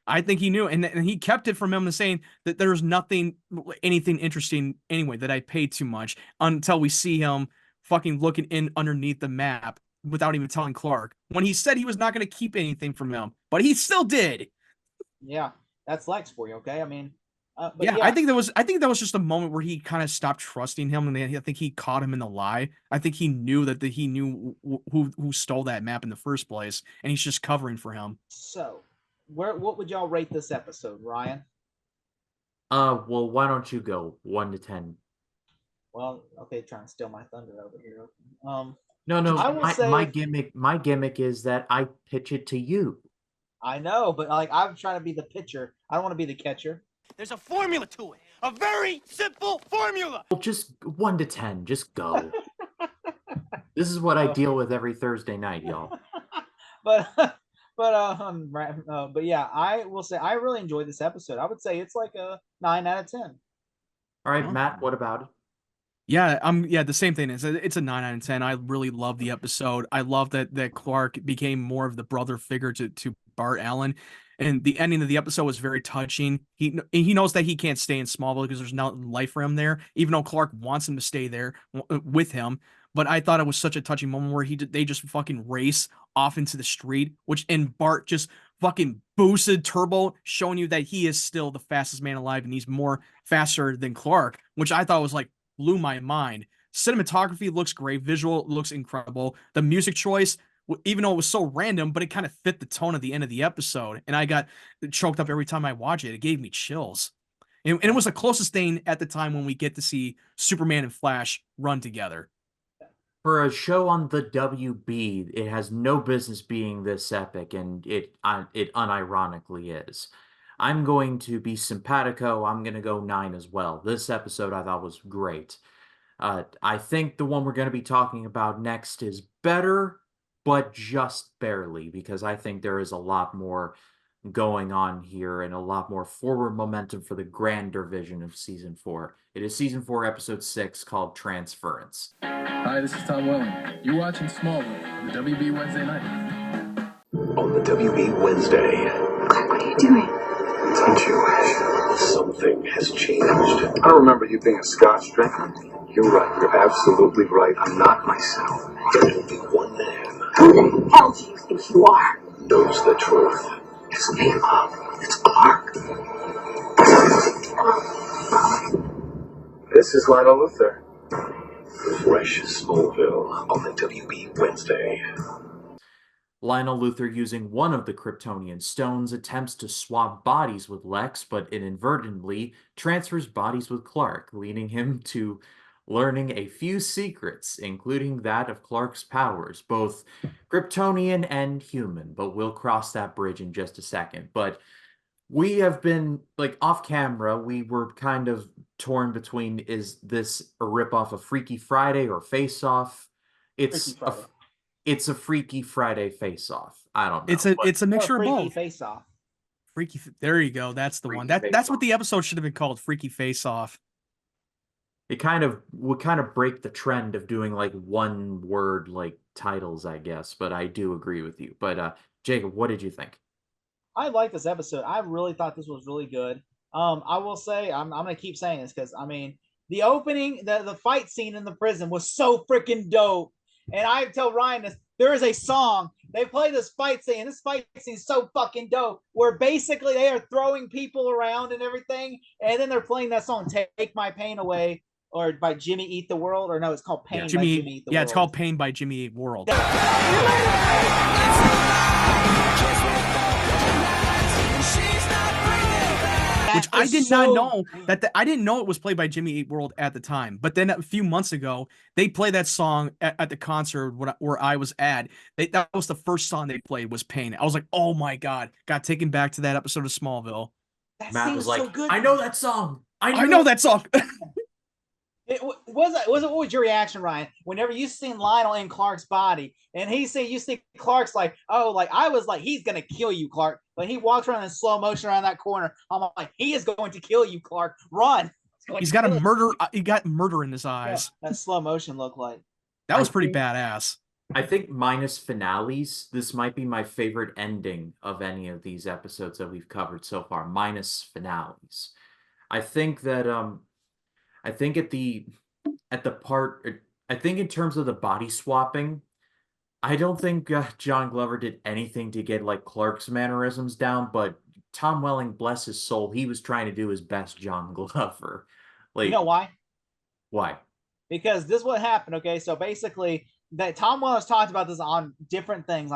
I think he knew, and he kept it from him and saying that there's anything interesting anyway, that I paid too much, until we see him fucking looking in underneath the map without even telling Clark, when he said he was not going to keep anything from him, but he still did. Yeah, that's Lex for you, okay? I mean, But I think that was just a moment where he kind of stopped trusting him, and I think he caught him in the lie. I think he knew that he knew who stole that map in the first place, and he's just covering for him. So, what would y'all rate this episode, Ryan? Well, why don't you go 1 to 10? Well, okay, trying to steal my thunder over here. No, I will my say gimmick is that I pitch it to you. I know, but like I'm trying to be the pitcher. I don't want to be the catcher. There's a formula to it. A very simple formula. Well, just 1 to 10, just go. This is what I deal with every Thursday night, y'all. but but yeah, I will say I really enjoyed this episode. I would say it's like a 9 out of 10. All right, Oh. Matt, what about it? Yeah, the same thing. It's a 9 out of 10. I really love the episode. I love that Clark became more of the brother figure to Bart Allen. And the ending of the episode was very touching. He knows that he can't stay in Smallville because there's no life for him there, even though Clark wants him to stay there with him. But I thought it was such a touching moment where they just fucking race off into the street, and Bart just fucking boosted turbo, showing you that he is still the fastest man alive and he's more faster than Clark, which I thought was like blew my mind. Cinematography looks great, visual looks incredible. The music choice, even though it was so random, but it kind of fit the tone of the end of the episode, and I got choked up every time I watch it. It gave me chills, and it was the closest thing at the time when we get to see Superman and Flash run together. For a show on the WB, it has no business being this epic, and it unironically is. I'm going to be simpatico. I'm going to go 9 as well. This episode I thought was great. I think the one we're going to be talking about next is better, but just barely, because I think there is a lot more going on here and a lot more forward momentum for the grander vision of season 4. It is season 4, episode 6, called Transference. Hi, this is Tom Welling. You're watching Smallville, the WB Wednesday night. On the WB Wednesday. Clark, what are you doing? Don't you? Something has changed. I don't remember you being a Scotch drinker. You're right. You're absolutely right. I'm not myself. There's only one man Who the hell do you think you are? knows the truth. His name, it's Clark. This is Lionel Luther. Fresh Smallville on the WB Wednesday. Lionel Luther, using one of the Kryptonian stones, attempts to swap bodies with Lex, but inadvertently transfers bodies with Clark, leading him to learning a few secrets, including that of Clark's powers, both Kryptonian and human, but we'll cross that bridge in just a second. But we have been, like, off camera, we were kind of torn between, is this a ripoff of Freaky Friday or Face Off? It's a Freaky Friday Face Off. I don't know. It's a mixture of Freaky both. Face Off. Freaky. There you go. That's the Freaky one. Face That's what Off. the episode should have been called. Freaky Face Off. It kind of would kind of break the trend of doing like one word like titles, I guess. But I do agree with you. But Jacob, what did you think? I like this episode. I really thought this was really good. I will say I'm gonna keep saying this because I mean the opening, the fight scene in the prison was so freaking dope. And I tell Ryan this, there is a song they play this fight scene. This fight scene is so fucking dope, where basically they are throwing people around and everything, and then they're playing that song "Take My Pain Away" or by Jimmy Eat the World, or no, it's called Pain by Jimmy Eat the World. It's called Pain by Jimmy Eat World. Which I did not know I didn't know it was played by Jimmy Eat World at the time. But then a few months ago, they played that song at the concert where I was at. That was the first song they played was Pain. I was like, oh my God. Got taken back to that episode of Smallville. That Matt scene was so like, good. I know that song. I know that song. What was your reaction, Ryan, whenever you seen Lionel in Clark's body and you see Clark's like, oh, like I was like, he's gonna kill you, Clark. But he walks around in slow motion around that corner. I'm like, he is going to kill you, Clark. Run. He's got a murder. He got murder in his eyes. Yeah, that slow motion look like. That was pretty badass. I think minus finales, this might be my favorite ending of any of these episodes that we've covered so far. Minus finales. I think that I think I think in terms of the body swapping, I don't think John Glover did anything to get like Clark's mannerisms down, but Tom Welling, bless his soul, he was trying to do his best John Glover. Like, You know why? why? Because this is what happened. Okay, so basically, that Tom Wells talked about this on different things.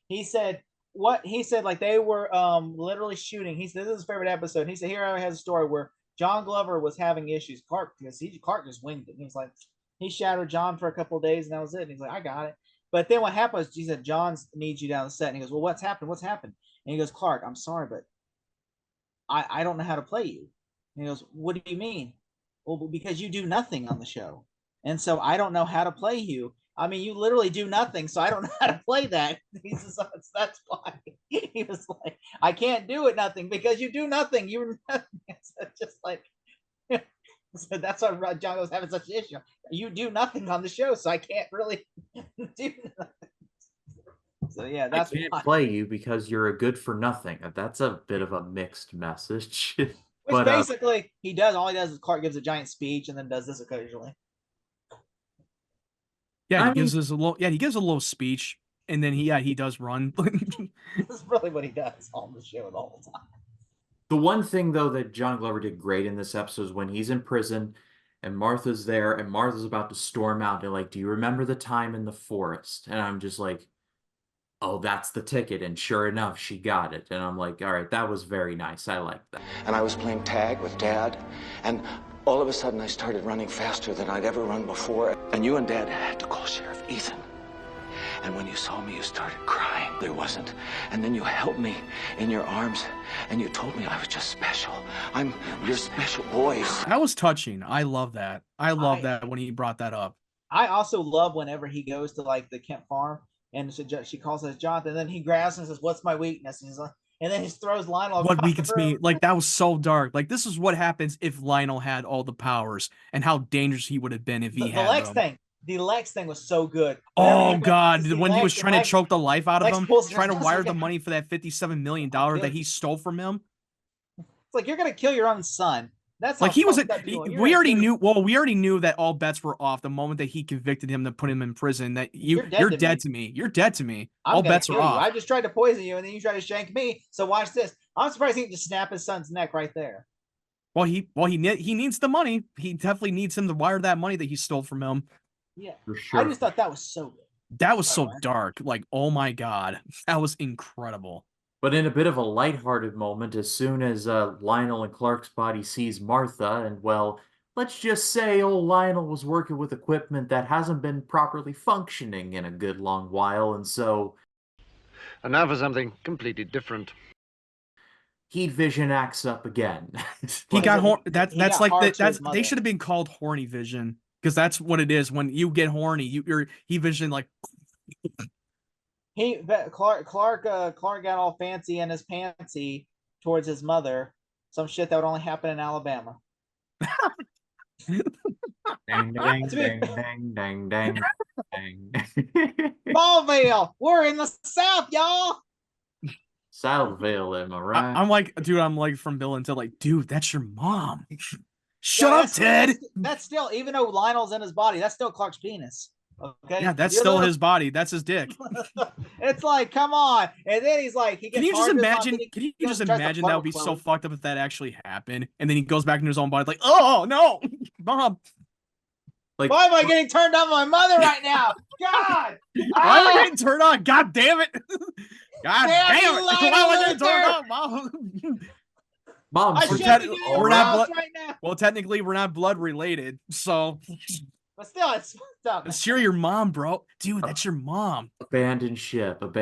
He said like they were literally shooting. He said this is his favorite episode. He said here I has a story where John Glover was having issues. Clark just winged it. He's like he shadowed John for a couple of days and that was it. And he's like I got it. But then what happened was he said John needs you down the set. And he goes, well, what's happened? And he goes, Clark, I'm sorry, but I don't know how to play you. And he goes, what do you mean? Well, because you do nothing on the show. And so I don't know how to play you. I mean, you literally do nothing, so I don't know how to play that. He says, that's why. He was like, I can't do it nothing because you do nothing. You're nothing. So just like, so that's why John was having such an issue. You do nothing on the show, so I can't really do nothing. So yeah, that's I can't why. play you because you're a good for nothing. That's a bit of a mixed message. Which basically he does. All he does is Clark gives a giant speech and then does this occasionally. Yeah, he gives us a little. Yeah, he gives a little speech, and then he does run. This is really what he does on the show the whole time. The one thing though that John Glover did great in this episode is when he's in prison and Martha's there and Martha's about to storm out. They're like, "Do you remember the time in the forest?" And I'm just like, "Oh, that's the ticket." And sure enough, she got it. And I'm like, "All right, that was very nice. I like that." And I was playing tag with Dad, and all of a sudden I started running faster than I'd ever run before. And you and Dad had to call Sheriff Ethan. And when you saw me, you started crying. There wasn't. And then you held me in your arms, and you told me I was just special. I'm your special boys. That was touching. I love that. I love that when he brought that up. I also love whenever he goes to like the Kemp farm, and she calls us Jonathan, and then he grabs and says, "What's my weakness?" And he's like, and then he throws Lionel. What weakens me? Like that was so dark. Like this is what happens if Lionel had all the powers, and how dangerous he would have been if he had them. The Lex thing was so good. Oh God! When he was trying to choke the life out of him, trying to wire the money for that $57 million that he stole from him. It's like you're gonna kill your own son. That's like he was. We already knew. Well, we already knew that all bets were off the moment that he convicted him to put him in prison. That you're dead to me. You're dead to me. All bets are off. I just tried to poison you, and then you try to shank me. So watch this. I'm surprised he didn't just snap his son's neck right there. Well, he needs the money. He definitely needs him to wire that money that he stole from him. Yeah, for sure. I just thought that was so good. That was so dark. Like, oh my God, that was incredible. But in a bit of a lighthearted moment, as soon as Lionel and Clark's body sees Martha, and well, let's just say old Lionel was working with equipment that hasn't been properly functioning in a good long while, and so... And now for something completely different. Heat Vision acts up again. He got that's like they should have been called horny vision, because that's what it is. When you get horny, you're Heat Vision like... Clark got all fancy in his pantsy towards his mother. Some shit that would only happen in Alabama. Dang, dang, dang, dang, dang, dang, dang. Smallville, we're in the South, y'all. Southville, am I right? I'm like from Bill and Ted, like, dude, that's your mom. Shut up, Ted. That's still, even though Lionel's in his body, that's still Clark's penis. Okay. Yeah, that's still his body. That's his dick. It's like, come on. And then he's like, can you just imagine? Can you just imagine that would be so fucked up if that actually happened? And then he goes back into his own body, like, oh no, mom. Like, why am I getting turned on my mother right now? God. Why am I getting turned on? God damn it. God damn it. Why am I getting turned on, mom? Mom, we're not right now. Well, technically, we're not blood related, so. But still, it's sure your mom, bro. Dude, that's your mom. Abandoned ship. I do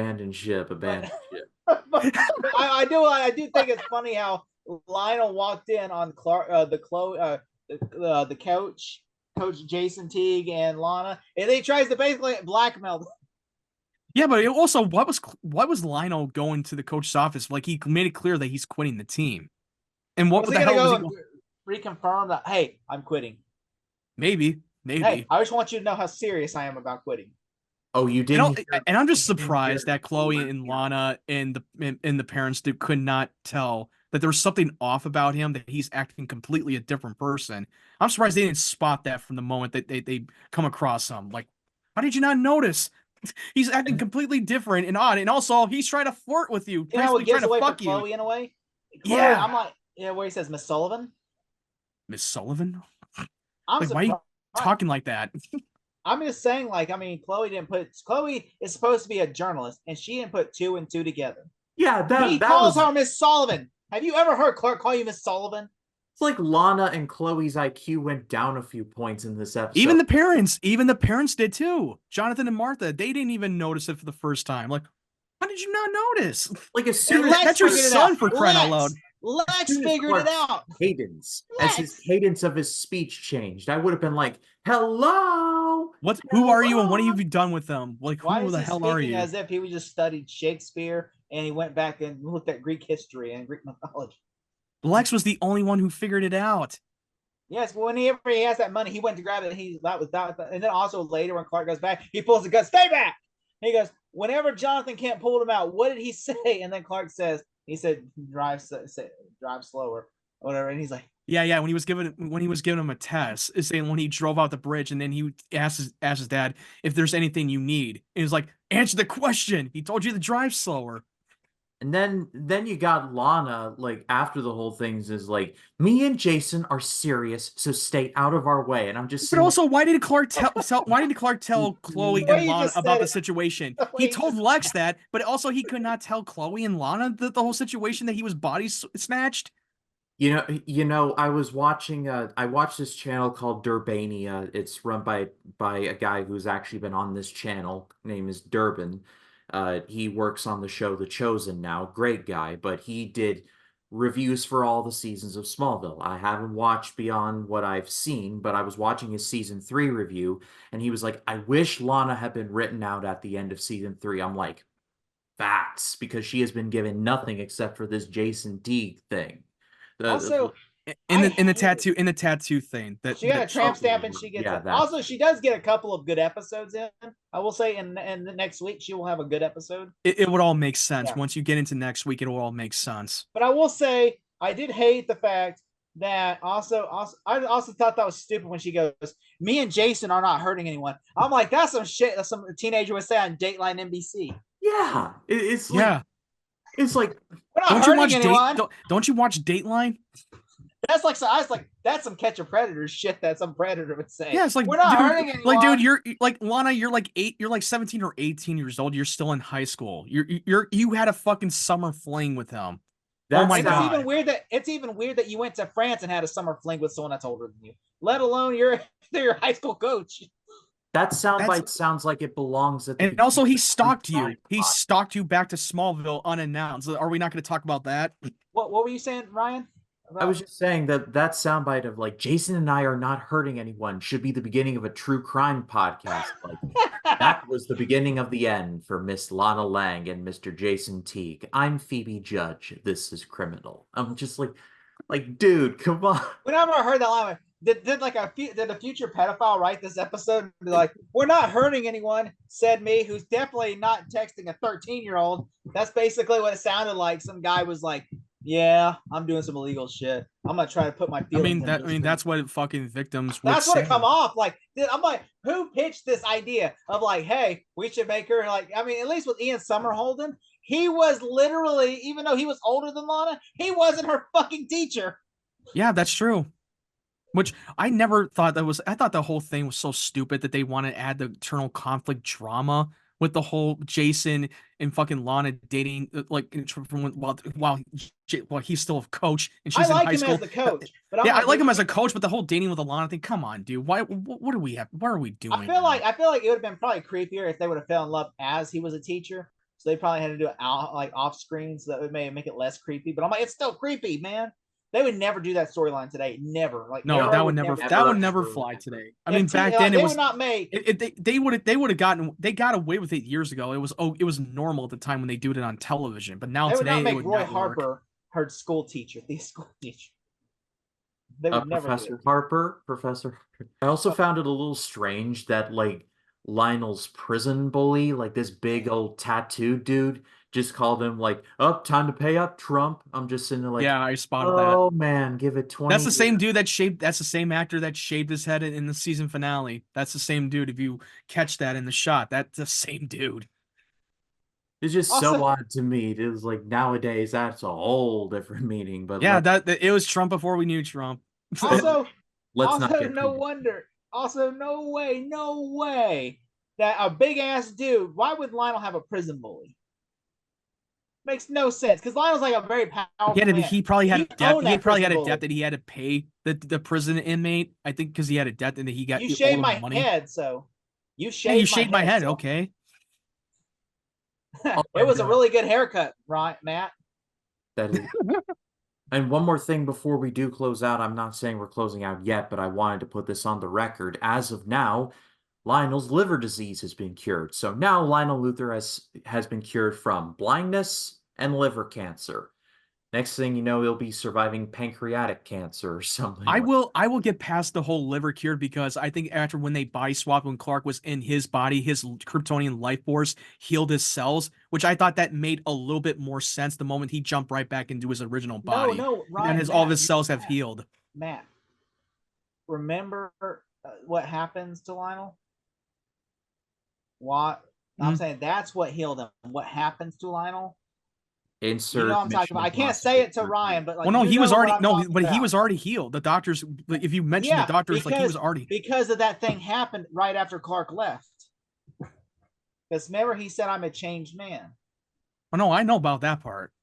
think it's funny how Lionel walked in on Clark, the Coach Jason Teague and Lana, and he tries to basically blackmail them. Yeah, but also, what was Lionel going to the coach's office? Like, he made it clear that he's quitting the team. And what the hell was he going? Reconfirm that, hey, I'm quitting. Maybe. Hey, I just want you to know how serious I am about quitting. Oh, you didn't. And I'm just surprised that Chloe and Lana and the parents could not tell that there was something off about him, that he's acting completely a different person. I'm surprised they didn't spot that from the moment that they come across him. Like, how did you not notice? He's acting completely different and odd, and also he's trying to flirt with you, You know basically what trying gives to away for fuck you. Chloe in a way? Chloe, Yeah. I'm like, where he says Miss Sullivan. Miss Sullivan? I'm Like, why are you surprised. talking like that? I'm just saying, like, I mean, Chloe is supposed to be a journalist, and she didn't put two and two together. Yeah, He that calls was her Miss Sullivan. Have you ever heard Clark call you Miss Sullivan? it's like Lana and Chloe's IQ went down a few points in this episode. Even the parents did too. Jonathan and Martha, they didn't even notice it for the first time. Like, how did you not notice? Like as soon as that's your son for crying out loud. Lex figured it out. Cadence, as his cadence of his speech changed, I would have been like, "Hello, who are you, and what have you done with them? Like, Why who is the he hell are speaking you?" as if he was just studied Shakespeare and he went back and looked at Greek history and Greek mythology? Lex was the only one who figured it out. Yes, but whenever he has that money, he went to grab it. And then also later when Clark goes back, he pulls the gun. Stay back. He goes, whenever Jonathan can't pull him out, what did he say? And then Clark says, he said, drive slower, or whatever. And he's like, Yeah. When he was giving him a test, is saying when he drove out the bridge, and then he asked his dad if there's anything you need. And he's like, answer the question. He told you to drive slower. And then you got Lana, like after the whole things is like, me and Jason are serious, so stay out of our way. And I'm just But also, why did Clark tell Chloe and Lana about the situation? He told Lex that, but also he could not tell Chloe and Lana the whole situation, that he was body snatched. You know, I watched this channel called Durbania. It's run by a guy who's actually been on this channel. Name is Durbin. He works on the show The Chosen now. Great guy, but he did reviews for all the seasons of Smallville. I haven't watched beyond what I've seen, but I was watching his season 3 review, and he was like, "I wish Lana had been written out at the end of season 3." I'm like, facts, because she has been given nothing except for this Jason Teague thing. also, in the tattoo thing, that she got a tramp stamp, and she gets also she does get a couple of good episodes in. I will say, in the next week she will have a good episode. It would all make sense once you get into next week. It will all make sense. But I will say, I did hate the fact that I also thought that was stupid when she goes, "Me and Jason are not hurting anyone." I'm like, that's some shit that some teenager would say on Dateline NBC. Yeah, it's like, it's like, don't you watch Dateline? That's like, so I was like, that's some Catch a Predator shit that some predator would say. Yeah, it's like, we're not hurting anyone. Like, dude, you're like, Lana, you're like 17 or 18 years old. You're still in high school. You had a fucking summer fling with him. Oh my god! It's even weird that you went to France and had a summer fling with someone that's older than you. Let alone your high school coach. That soundbite sounds like it belongs at the And also, he stalked you. He stalked you back to Smallville unannounced. Are we not going to talk about that? What were you saying, Ryan? I was just saying that soundbite of like, Jason and I are not hurting anyone should be the beginning of a true crime podcast. Like, that was the beginning of the end for Miss Lana Lang and Mr. Jason Teague. I'm Phoebe Judge. This is criminal. I'm just like, dude, come on. Whenever I heard that line, did a future pedophile write this episode and be like, "We're not hurting anyone," said me, who's definitely not texting a 13-year-old. That's basically what it sounded like. Some guy was like, "Yeah, I'm doing some illegal shit. I'm gonna try to put my feelings." I mean, that's what fucking victims. That's what it come off like. Dude, I'm like, who pitched this idea of like, hey, we should make her like? I mean, at least with Ian Somerhalder, he was literally, even though he was older than Lana, he wasn't her fucking teacher. Yeah, that's true. Which I never thought that was. I thought the whole thing was so stupid that they want to add the internal conflict drama with the whole Jason and fucking Lana dating, like while he's still a coach and she's in high school. I like him as the coach, but I like him as a coach. But the whole dating with Lana thing, come on, dude. Why? What do we have? What are we doing? I feel like it would have been probably creepier if they would have fell in love as he was a teacher. So they probably had to do it out, like off screen, so that would make it less creepy. But I'm like, it's still creepy, man. They would never do that storyline today. Never. Like, no, that would never fly today. I mean, back then it was not make. They would have got away with it years ago. It was normal at the time when they do it on television. But now today they would would not Roy work. Harper her school teacher. The school teacher. They would never Professor Harper. I also found it a little strange that like Lionel's prison bully, like this big old tattooed dude, just called him like, "Oh, time to pay up, Trump." I'm just sitting there like, Yeah, I spotted that. "Oh man, give it 20 That's the same years." dude that shaved. That's the same actor that shaved his head in the season finale. That's the same dude. If you catch that in the shot, that's the same dude. It's just so Also, odd to me. It was like nowadays that's a whole different meaning, but Yeah, that it was Trump before we knew Trump. also, let's not also, get no too wonder. Also, no way that a big ass dude. Why would Lionel have a prison bully? Makes no sense because Lionel's like a very powerful man. He probably had You a debt. own He that probably prison had a bully. debt that he had to pay the prison inmate. I think because he had a debt and that he got You owed shaved him my money. head, so you Yeah, shaved you shaved my head. so. Okay. Oh It was my a God. really good haircut, right, Matt? That is. And one more thing before we do close out, I'm not saying we're closing out yet, but I wanted to put this on the record. As of now, Lionel's liver disease has been cured. So now Lionel Luther has been cured from blindness and liver cancer. Next thing you know, he'll be surviving pancreatic cancer or something like I will get past the whole liver cure because I think after when they body swapped when Clark was in his body, his Kryptonian life force healed his cells, which I thought that made a little bit more sense the moment he jumped right back into his original body. No, And then right, all of Matt, his cells have healed. Matt, remember what happens to Lionel? What I'm saying, that's what healed him. What happens to Lionel? You know insert what I'm talking Mission about. I can't Impossible say it to 13. Ryan, but like, Well, no, you he was know what already I'm no, talking but he about. was already healed. The doctors, if you mentioned Yeah, the doctors, like he was already because of that thing happened right after Clark left. Because remember, he said, "I'm a changed man." Oh no, I know about that part.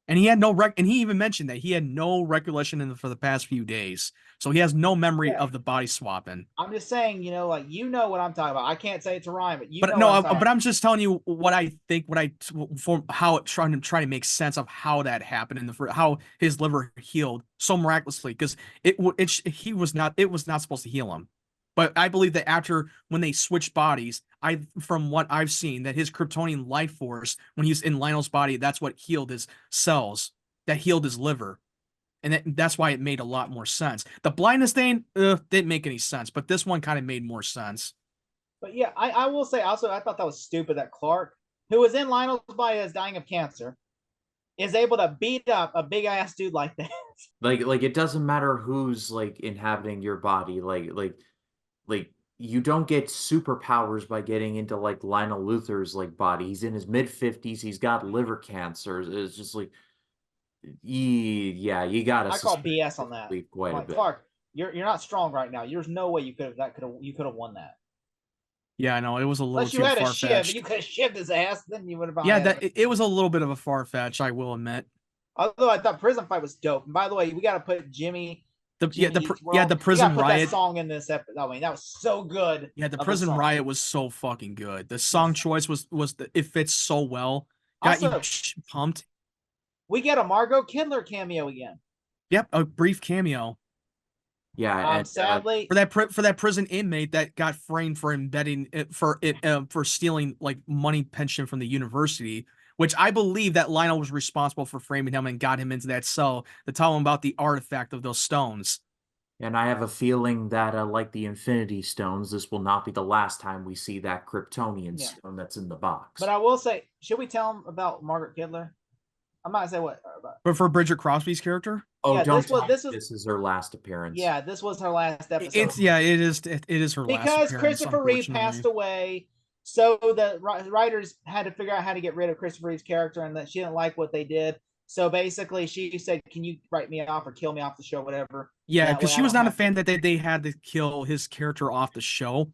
And he had no and he even mentioned that he had no recollection for the past few days. So he has no memory Yeah. of the body swapping. I'm just saying, like, you know what I'm talking about. I can't say it to Ryan, but you But know no, what I'm talking but about. I'm just telling you what I think, for how it trying to make sense of how that happened and how his liver healed so miraculously because he was not supposed to heal him. But I believe that after when they switched bodies, from what I've seen, that his Kryptonian life force, when he's in Lionel's body, that's what healed his cells, that healed his liver. And that's why it made a lot more sense. The blindness thing, didn't make any sense, but this one kind of made more sense. But yeah, I will say also, I thought that was stupid that Clark, who was in Lionel's body as dying of cancer, is able to beat up a big ass dude like that. Like it doesn't matter who's like inhabiting your body. Like you don't get superpowers by getting into like Lionel Luther's like body. He's in his mid-50s. He's got liver cancer. It's just like, yeah, you gotta I call suspend BS on that. disbelief quite a Like, bit. Clark, you're not strong right now. There's no way you could have won that. Yeah, I know it was a little Unless you too had a far shiv, fetched. you could have shivved his ass, then you would have. Yeah, it was a little bit of a far fetch, I will admit. Although I thought prison fight was dope. And by the way, we got to put Jimmy. The we prison gotta put riot that song in this episode. I mean, that was so good. Yeah, the prison riot was so fucking good. The song choice it fits so well. Got Also, you pumped. We get a Margot Kidler cameo again. Yep, a brief cameo. Yeah, and sadly for that prison inmate that got framed for embedding for stealing like money pension from the university, which I believe that Lionel was responsible for framing him and got him into that cell to tell him about the artifact of those stones. And I have a feeling that, like the Infinity Stones, this will not be the last time we see that Kryptonian stone that's in the box. But I will say, should we tell him about Margaret Kidler? I'm not say what. But for Bridget Crosby's character? Oh, yeah, don't this is her last appearance. Yeah, this was her last episode. It is her last appearance. Because Christopher Reeve passed away, so the writers had to figure out how to get rid of Christopher Reeve's character, and that she didn't like what they did. So basically, she said, "Can you write me off or kill me off the show, whatever?" Yeah, because she was not a fan that they had to kill his character off the show,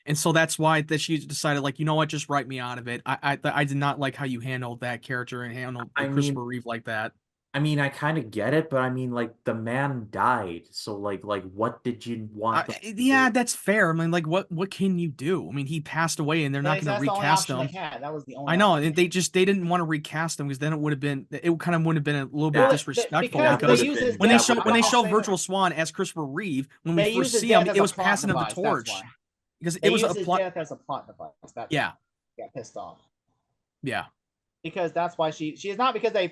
and so that's why that she decided, like, you know what, just write me out of it. I did not like how you handled that character and handled Christopher Reeve like that. I mean, I kind of get it, but I mean, like, the man died, so like what did you want? Yeah, that's fair. I mean, like, what can you do? I mean, he passed away, and they're not going to recast him. That was the only. I know, and they didn't want to recast him because then it kind of would have been a little bit disrespectful because when they show Virtual Swan as Christopher Reeve, when we first see him, it was passing him the torch because it was a plot. Death as a plot device. Yeah, got pissed off. Yeah. Because that's why she is not because they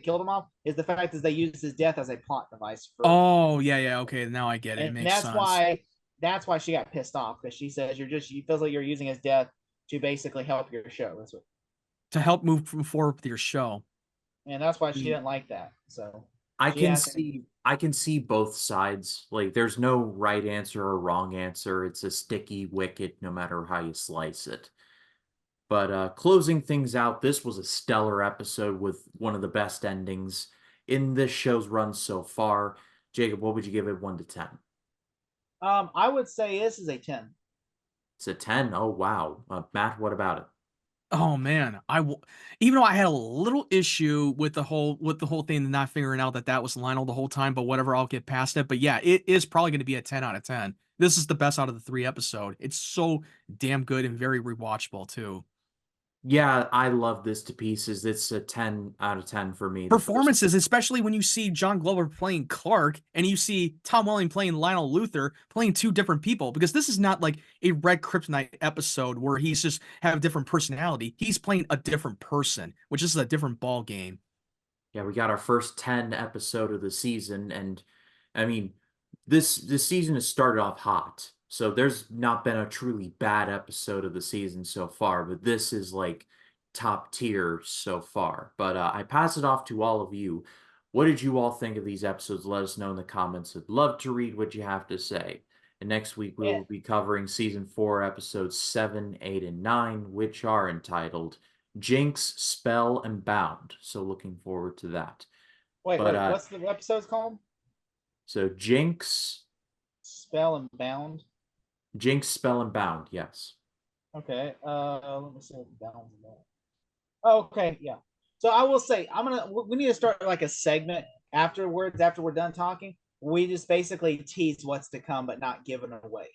killed him off, is the fact that they used his death as a plot device. Okay, now I get it. It makes sense. That's why she got pissed off, because she says she feels like you're using his death to basically help your show. That's what. to help move forward with your show. And that's why she didn't like that. So I she can asked me- see I can see both sides. Like there's no right answer or wrong answer. It's a sticky wicket no matter how you slice it. But closing things out, this was a stellar episode with one of the best endings in this show's run so far. Jacob, what would you give it 1 to 10? I would say this is a 10. It's a 10. Oh wow. Matt, what about it? Oh man, even though I had a little issue with the whole thing and not figuring out that was Lionel the whole time, but whatever, I'll get past it. But yeah, it is probably going to be a 10 out of 10. This is the best out of the 3 episode. It's so damn good and very rewatchable too. Yeah, I love this to pieces. It's a 10 out of 10 for me. Performances, especially when you see John Glover playing Clark and you see Tom Welling playing Lionel Luthor, playing 2 different people, because this is not like a Red Kryptonite episode where he's just have a different personality. He's playing a different person, which is a different ball game. Yeah, we got our first 10 episode of the season, and I mean, this season has started off hot. So there's not been a truly bad episode of the season so far, but this is like top tier so far. But I pass it off to all of you. What did you all think of these episodes? Let us know in the comments. I'd love to read what you have to say. And next week we will be covering season 4, episodes 7, 8, and 9, which are entitled Jinx, Spell, and Bound. So looking forward to that. Wait, what's the episode's called? So Jinx, Spell, and Bound. Jinx, Spell, and Bound, yes. Okay. Let me see what the bounds about. Oh, okay, yeah. So I will say we need to start like a segment afterwards, after we're done talking. We just basically tease what's to come, but not give it away.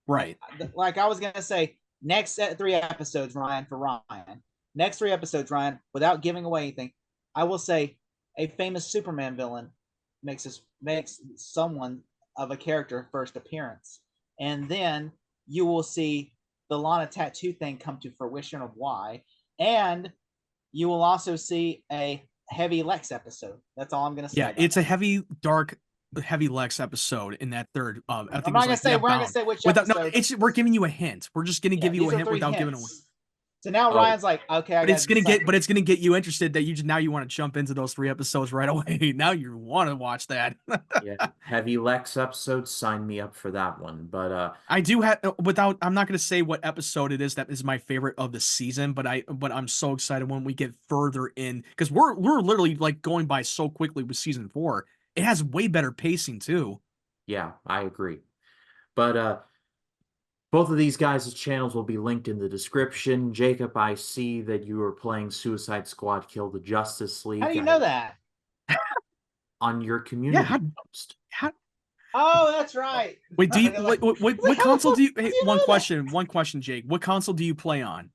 Right. Like I was gonna say, next 3 episodes, Ryan, for Ryan. Next 3 episodes, Ryan, without giving away anything, I will say a famous Superman villain makes someone of a character first appearance. And then you will see the Lana tattoo thing come to fruition of why. And you will also see a heavy Lex episode. That's all I'm going to say. Yeah, it's a heavy, dark, heavy Lex episode in that third. I think I'm not going to say, we're not going to say which episode. We're giving you a hint. We're just going to give you a hint without giving away. So now Ryan's like, okay, it's gonna get you interested that now you want to jump into those 3 episodes right away. Now you want to watch that. Yeah, heavy Lex episodes, sign me up for that one. But I do have I'm not gonna say what episode it is that is my favorite of the season, but I'm so excited when we get further in, because we're literally like going by so quickly with season 4. It has way better pacing too. Yeah, I agree. But both of these guys' channels will be linked in the description. Jacob, I see that you are playing Suicide Squad Kill the Justice League. How do you know that? On your community post. Oh, that's right. Wait, do you what console do you one question, Jake. What console do you play on?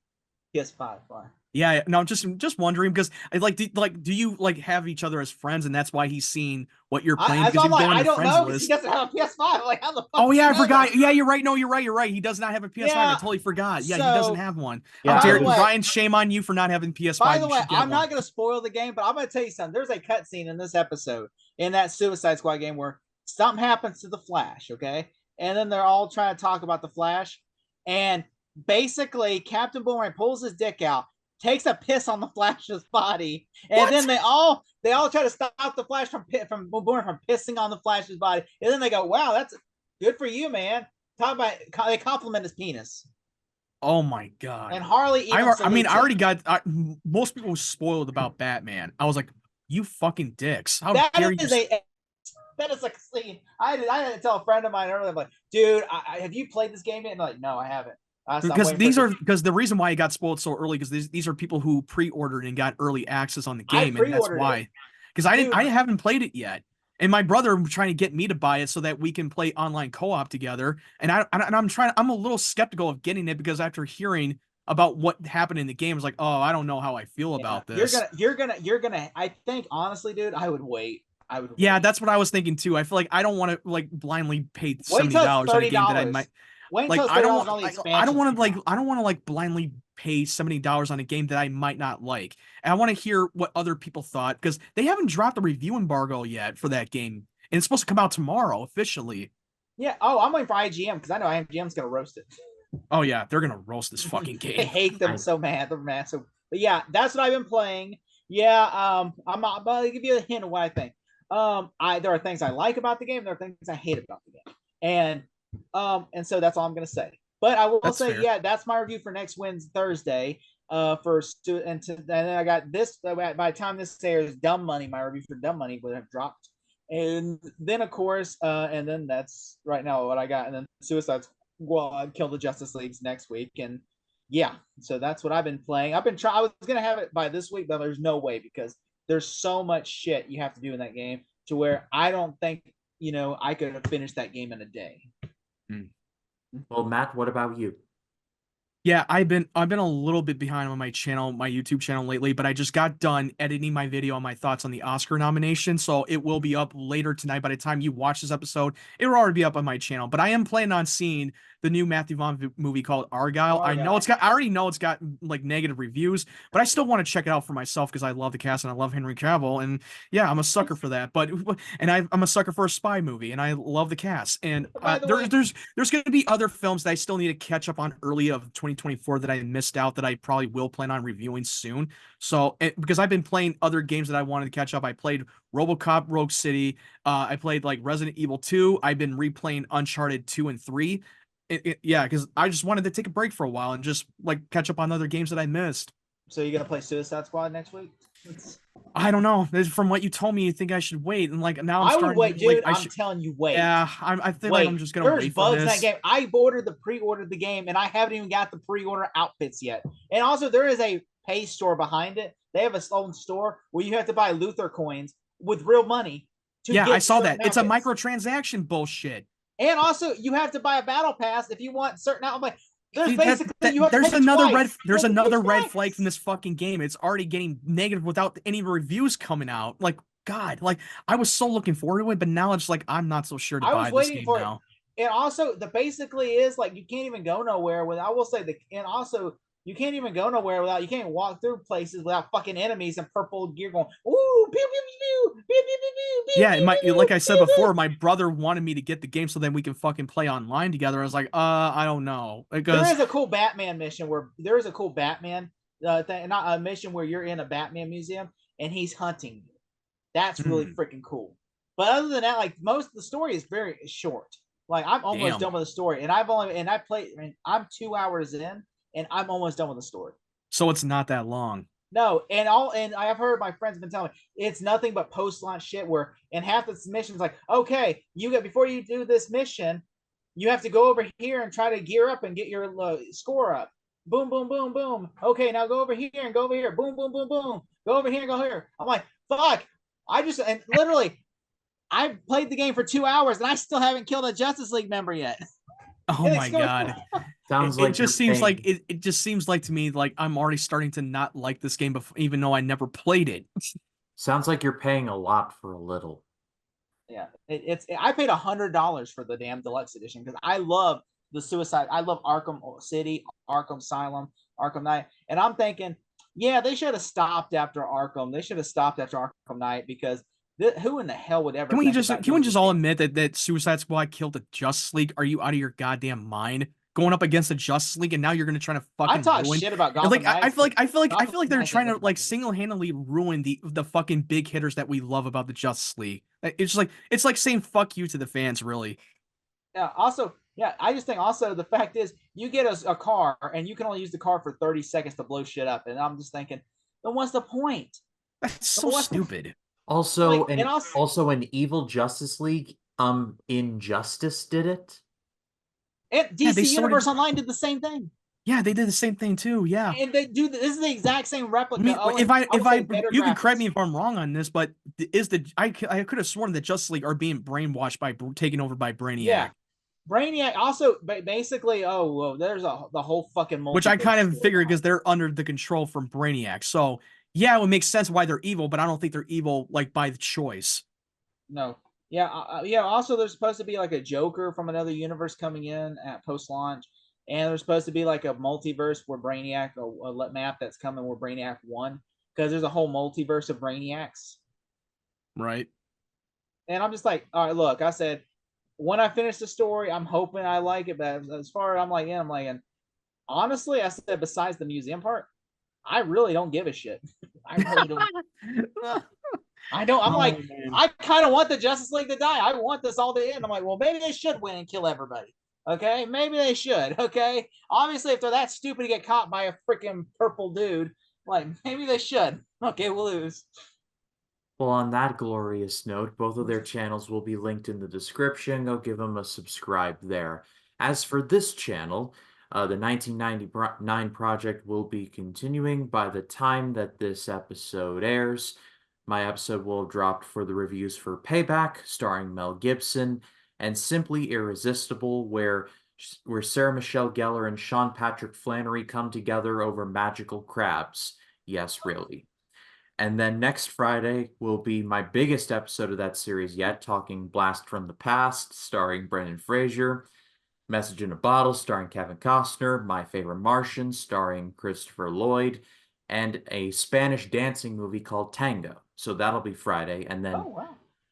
PS5. Why? Yeah, no, I'm just wondering, because I do you like have each other as friends, and that's why he's seeing what you're playing, because you're going I to don't friends know, list. he doesn't have a PS5. Like, how the fuck? Oh yeah, I forgot. Yeah, you're right. No, you're right. He does not have a PS5. I totally forgot. Yeah, he doesn't have one. Yeah, Ryan, shame on you for not having PS5. By the way, I'm not going to spoil the game, but I'm going to tell you something. There's a cutscene in this episode, in that Suicide Squad game, where something happens to the Flash, okay? And then they're all trying to talk about the Flash, and basically Captain Boomerang pulls his dick out, takes a piss on the Flash's body, and then they all try to stop the Flash from pissing on the Flash's body, and then they go, "Wow, that's good for you, man." Talk about, they compliment his penis. Oh my god! And Harley, I already got. Most people were spoiled about Batman. I was like, "You fucking dicks! How dare you?" That is like a scene. I had to tell a friend of mine earlier, I'm like, "Dude, have you played this game yet?" And they're like, "No, I haven't." Because the reason why I got spoiled so early, because these are people who pre-ordered and got early access on the game, and that's why. Because I haven't played it yet, and my brother was trying to get me to buy it so that we can play online co-op together. And I'm a little skeptical of getting it, because after hearing about what happened in the game, I was like, oh, I don't know how I feel about this. You're gonna. I think honestly, dude, I would wait. Yeah, that's what I was thinking too. I feel like I don't want to like blindly pay $70 on a game that I might. Like I don't want to like blindly pay $70 on a game that I might not like. And I want to hear what other people thought, because they haven't dropped the review embargo yet for that game, and it's supposed to come out tomorrow officially. Yeah. Oh, I'm waiting for IGM, because I know IGM's gonna roast it. Oh yeah, they're gonna roast this fucking game. I hate them so mad. They're massive. But yeah, that's what I've been playing. Yeah, I'm gonna give you a hint of what I think. There are things I like about the game. There are things I hate about the game, and so that's all I'm gonna say. But I will That's say, fair. yeah, that's my review for next Wednesday, Thursday. And then I got this. By the time this airs, Dumb Money, my review for Dumb Money would have dropped, and then of course, and then that's right now what I got, and then Suicide Squad, Kill the Justice Leagues next week, and yeah, so that's what I've been playing. I've been trying. I was gonna have it by this week, but there's no way because there's so much shit you have to do in that game to where I don't think I could have finished that game in a day. Well, Matt, what about you? Yeah, I've been a little bit behind on my channel, my YouTube channel lately, but I just got done editing my video on my thoughts on the Oscar nomination, so it will be up later tonight. By the time you watch this episode, it will already be up on my channel. But I am planning on seeing the new Matthew Vaughn movie called Argyle. I already know it's got like negative reviews, but I still want to check it out for myself because I love the cast and I love Henry Cavill, and yeah, I'm a sucker for that. And I'm a sucker for a spy movie, and I love the cast. And there's going to be other films that I still need to catch up on early of 2024 that I missed out that I probably will plan on reviewing soon. So because I've been playing other games that I wanted to catch up, I played RoboCop Rogue City. I played like Resident Evil 2. I've been replaying Uncharted 2 and 3. Yeah, because I just wanted to take a break for a while and just like catch up on other games that I missed. So you're gonna play Suicide Squad next week? I don't know. From what you told me, you think I should wait, and like now I would wait, dude. I'm telling you, wait. Yeah, I feel like I'm just gonna There's wait bugs for in this. that game. I pre-ordered the game, and I haven't even got the pre-order outfits yet. And also, there is a pay store behind it. They have a own store where you have to buy Luther coins with real money. Yeah, I saw that. It's a microtransaction bullshit. And also, you have to buy a battle pass if you want certain outfits. Like, there's another red flag from this fucking game. It's already getting negative without any reviews coming out. Like, God, like I was so looking forward to it, but now it's like I'm not so sure to buy this game now. And also, the basically is like you can't even go nowhere without. I will say and also you can't even go nowhere without. You can't walk through places without fucking enemies and purple gear going. Ooh, pew pew pew pew pew pew pew. Yeah, like I said before, my brother wanted me to get the game so then we can fucking play online together. I was like, I don't know. Because there is a cool Batman mission where there is a cool Batman thing, not a mission where you're in a Batman museum and he's hunting you. That's really freaking cool. But other than that, like most of the story is very short. Like I'm almost done with the story, and I'm 2 hours in, and I'm almost done with the story. So it's not that long. No, and I've heard my friends have been telling me it's nothing but post-launch shit. Where and half the missions like, okay, before you do this mission, you have to go over here and try to gear up and get your score up. Boom, boom, boom, boom. Okay, now go over here and go over here. Boom, boom, boom, boom. Go over here and go here. I'm like, fuck. And literally, I played the game for 2 hours and I still haven't killed a Justice League member yet. Oh my God. Sounds like it just seems like it just seems like to me like I'm already starting to not like this game even though I never played it. Sounds like you're paying a lot for a little. Yeah, I paid $100 for the damn deluxe edition because I love I love Arkham City, Arkham Asylum, Arkham Knight, and I'm thinking, yeah, they should have stopped after Arkham. They should have stopped after Arkham Knight because who in the hell would ever? Can we just all admit that Suicide Squad killed the Justice League? Are you out of your goddamn mind? Going up against the Justice League, and now you're gonna try to fucking ruin. Shit about Gotham like Knights, I feel like they're trying to like single-handedly ruin the fucking big hitters that we love about the Justice League. It's like saying fuck you to the fans, really. Yeah. Also, yeah, I just think also the fact is you get a car and you can only use the car for 30 seconds to blow shit up, and I'm just thinking, then what's the point? That's so stupid. Also, an evil Justice League. Injustice did it. And DC Universe Online did the same thing. Yeah, they did the same thing too. Yeah, and they do. This is the exact same replica. You can correct me if I'm wrong on this, but I could have sworn that Justice League are being brainwashed by taken over by Brainiac. Yeah, Brainiac also basically. There's the whole fucking multiverse, which I kind of figured because they're under the control from Brainiac. So yeah, it would make sense why they're evil, but I don't think they're evil like by the choice. No. Yeah, also, there's supposed to be like a Joker from another universe coming in at post-launch, and there's supposed to be like a multiverse where Brainiac, a map that's coming where Brainiac won, because there's a whole multiverse of Brainiacs. Right. And I'm just like, all right, look, I said, when I finish the story, I'm hoping I like it, but as far as I'm like, and honestly, I said, besides the museum part, I really don't give a shit. I really don't. I don't. I'm Oh, like, man. I kind of want the Justice League to die. I want this all to end. I'm like, well, maybe they should win and kill everybody. Okay, maybe they should. Okay, obviously, if they're that stupid to get caught by a freaking purple dude, like maybe they should. Okay, we'll lose. Well, on that glorious note, both of their channels will be linked in the description. Go give them a subscribe there. As for this channel, the 1999 project will be continuing by the time that this episode airs. My episode will have dropped for the reviews for Payback, starring Mel Gibson, and Simply Irresistible, where Sarah Michelle Gellar and Sean Patrick Flannery come together over magical crabs. Yes, really. And then next Friday will be my biggest episode of that series yet, talking Blast from the Past, starring Brendan Fraser, Message in a Bottle, starring Kevin Costner, My Favorite Martian, starring Christopher Lloyd, and a Spanish dancing movie called Tango. So that'll be Friday. And then Oh wow.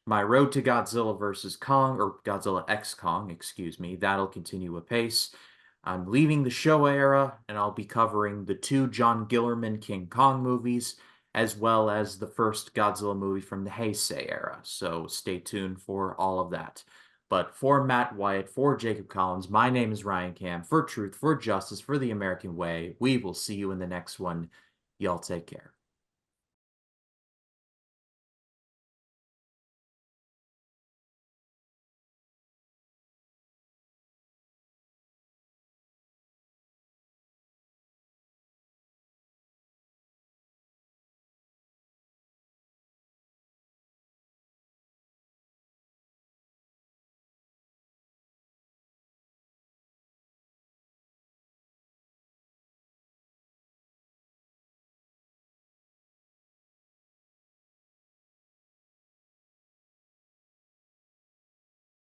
my Road to Godzilla vs. Kong, or Godzilla X Kong, excuse me, that'll continue apace. I'm leaving the Showa era, and I'll be covering the two John Gillerman King Kong movies, as well as the first Godzilla movie from the Heisei era. So stay tuned for all of that. But for Matt Wyatt, for Jacob Collins, my name is Ryan Cam. For truth, for justice, for the American way, we will see you in the next one. Y'all take care.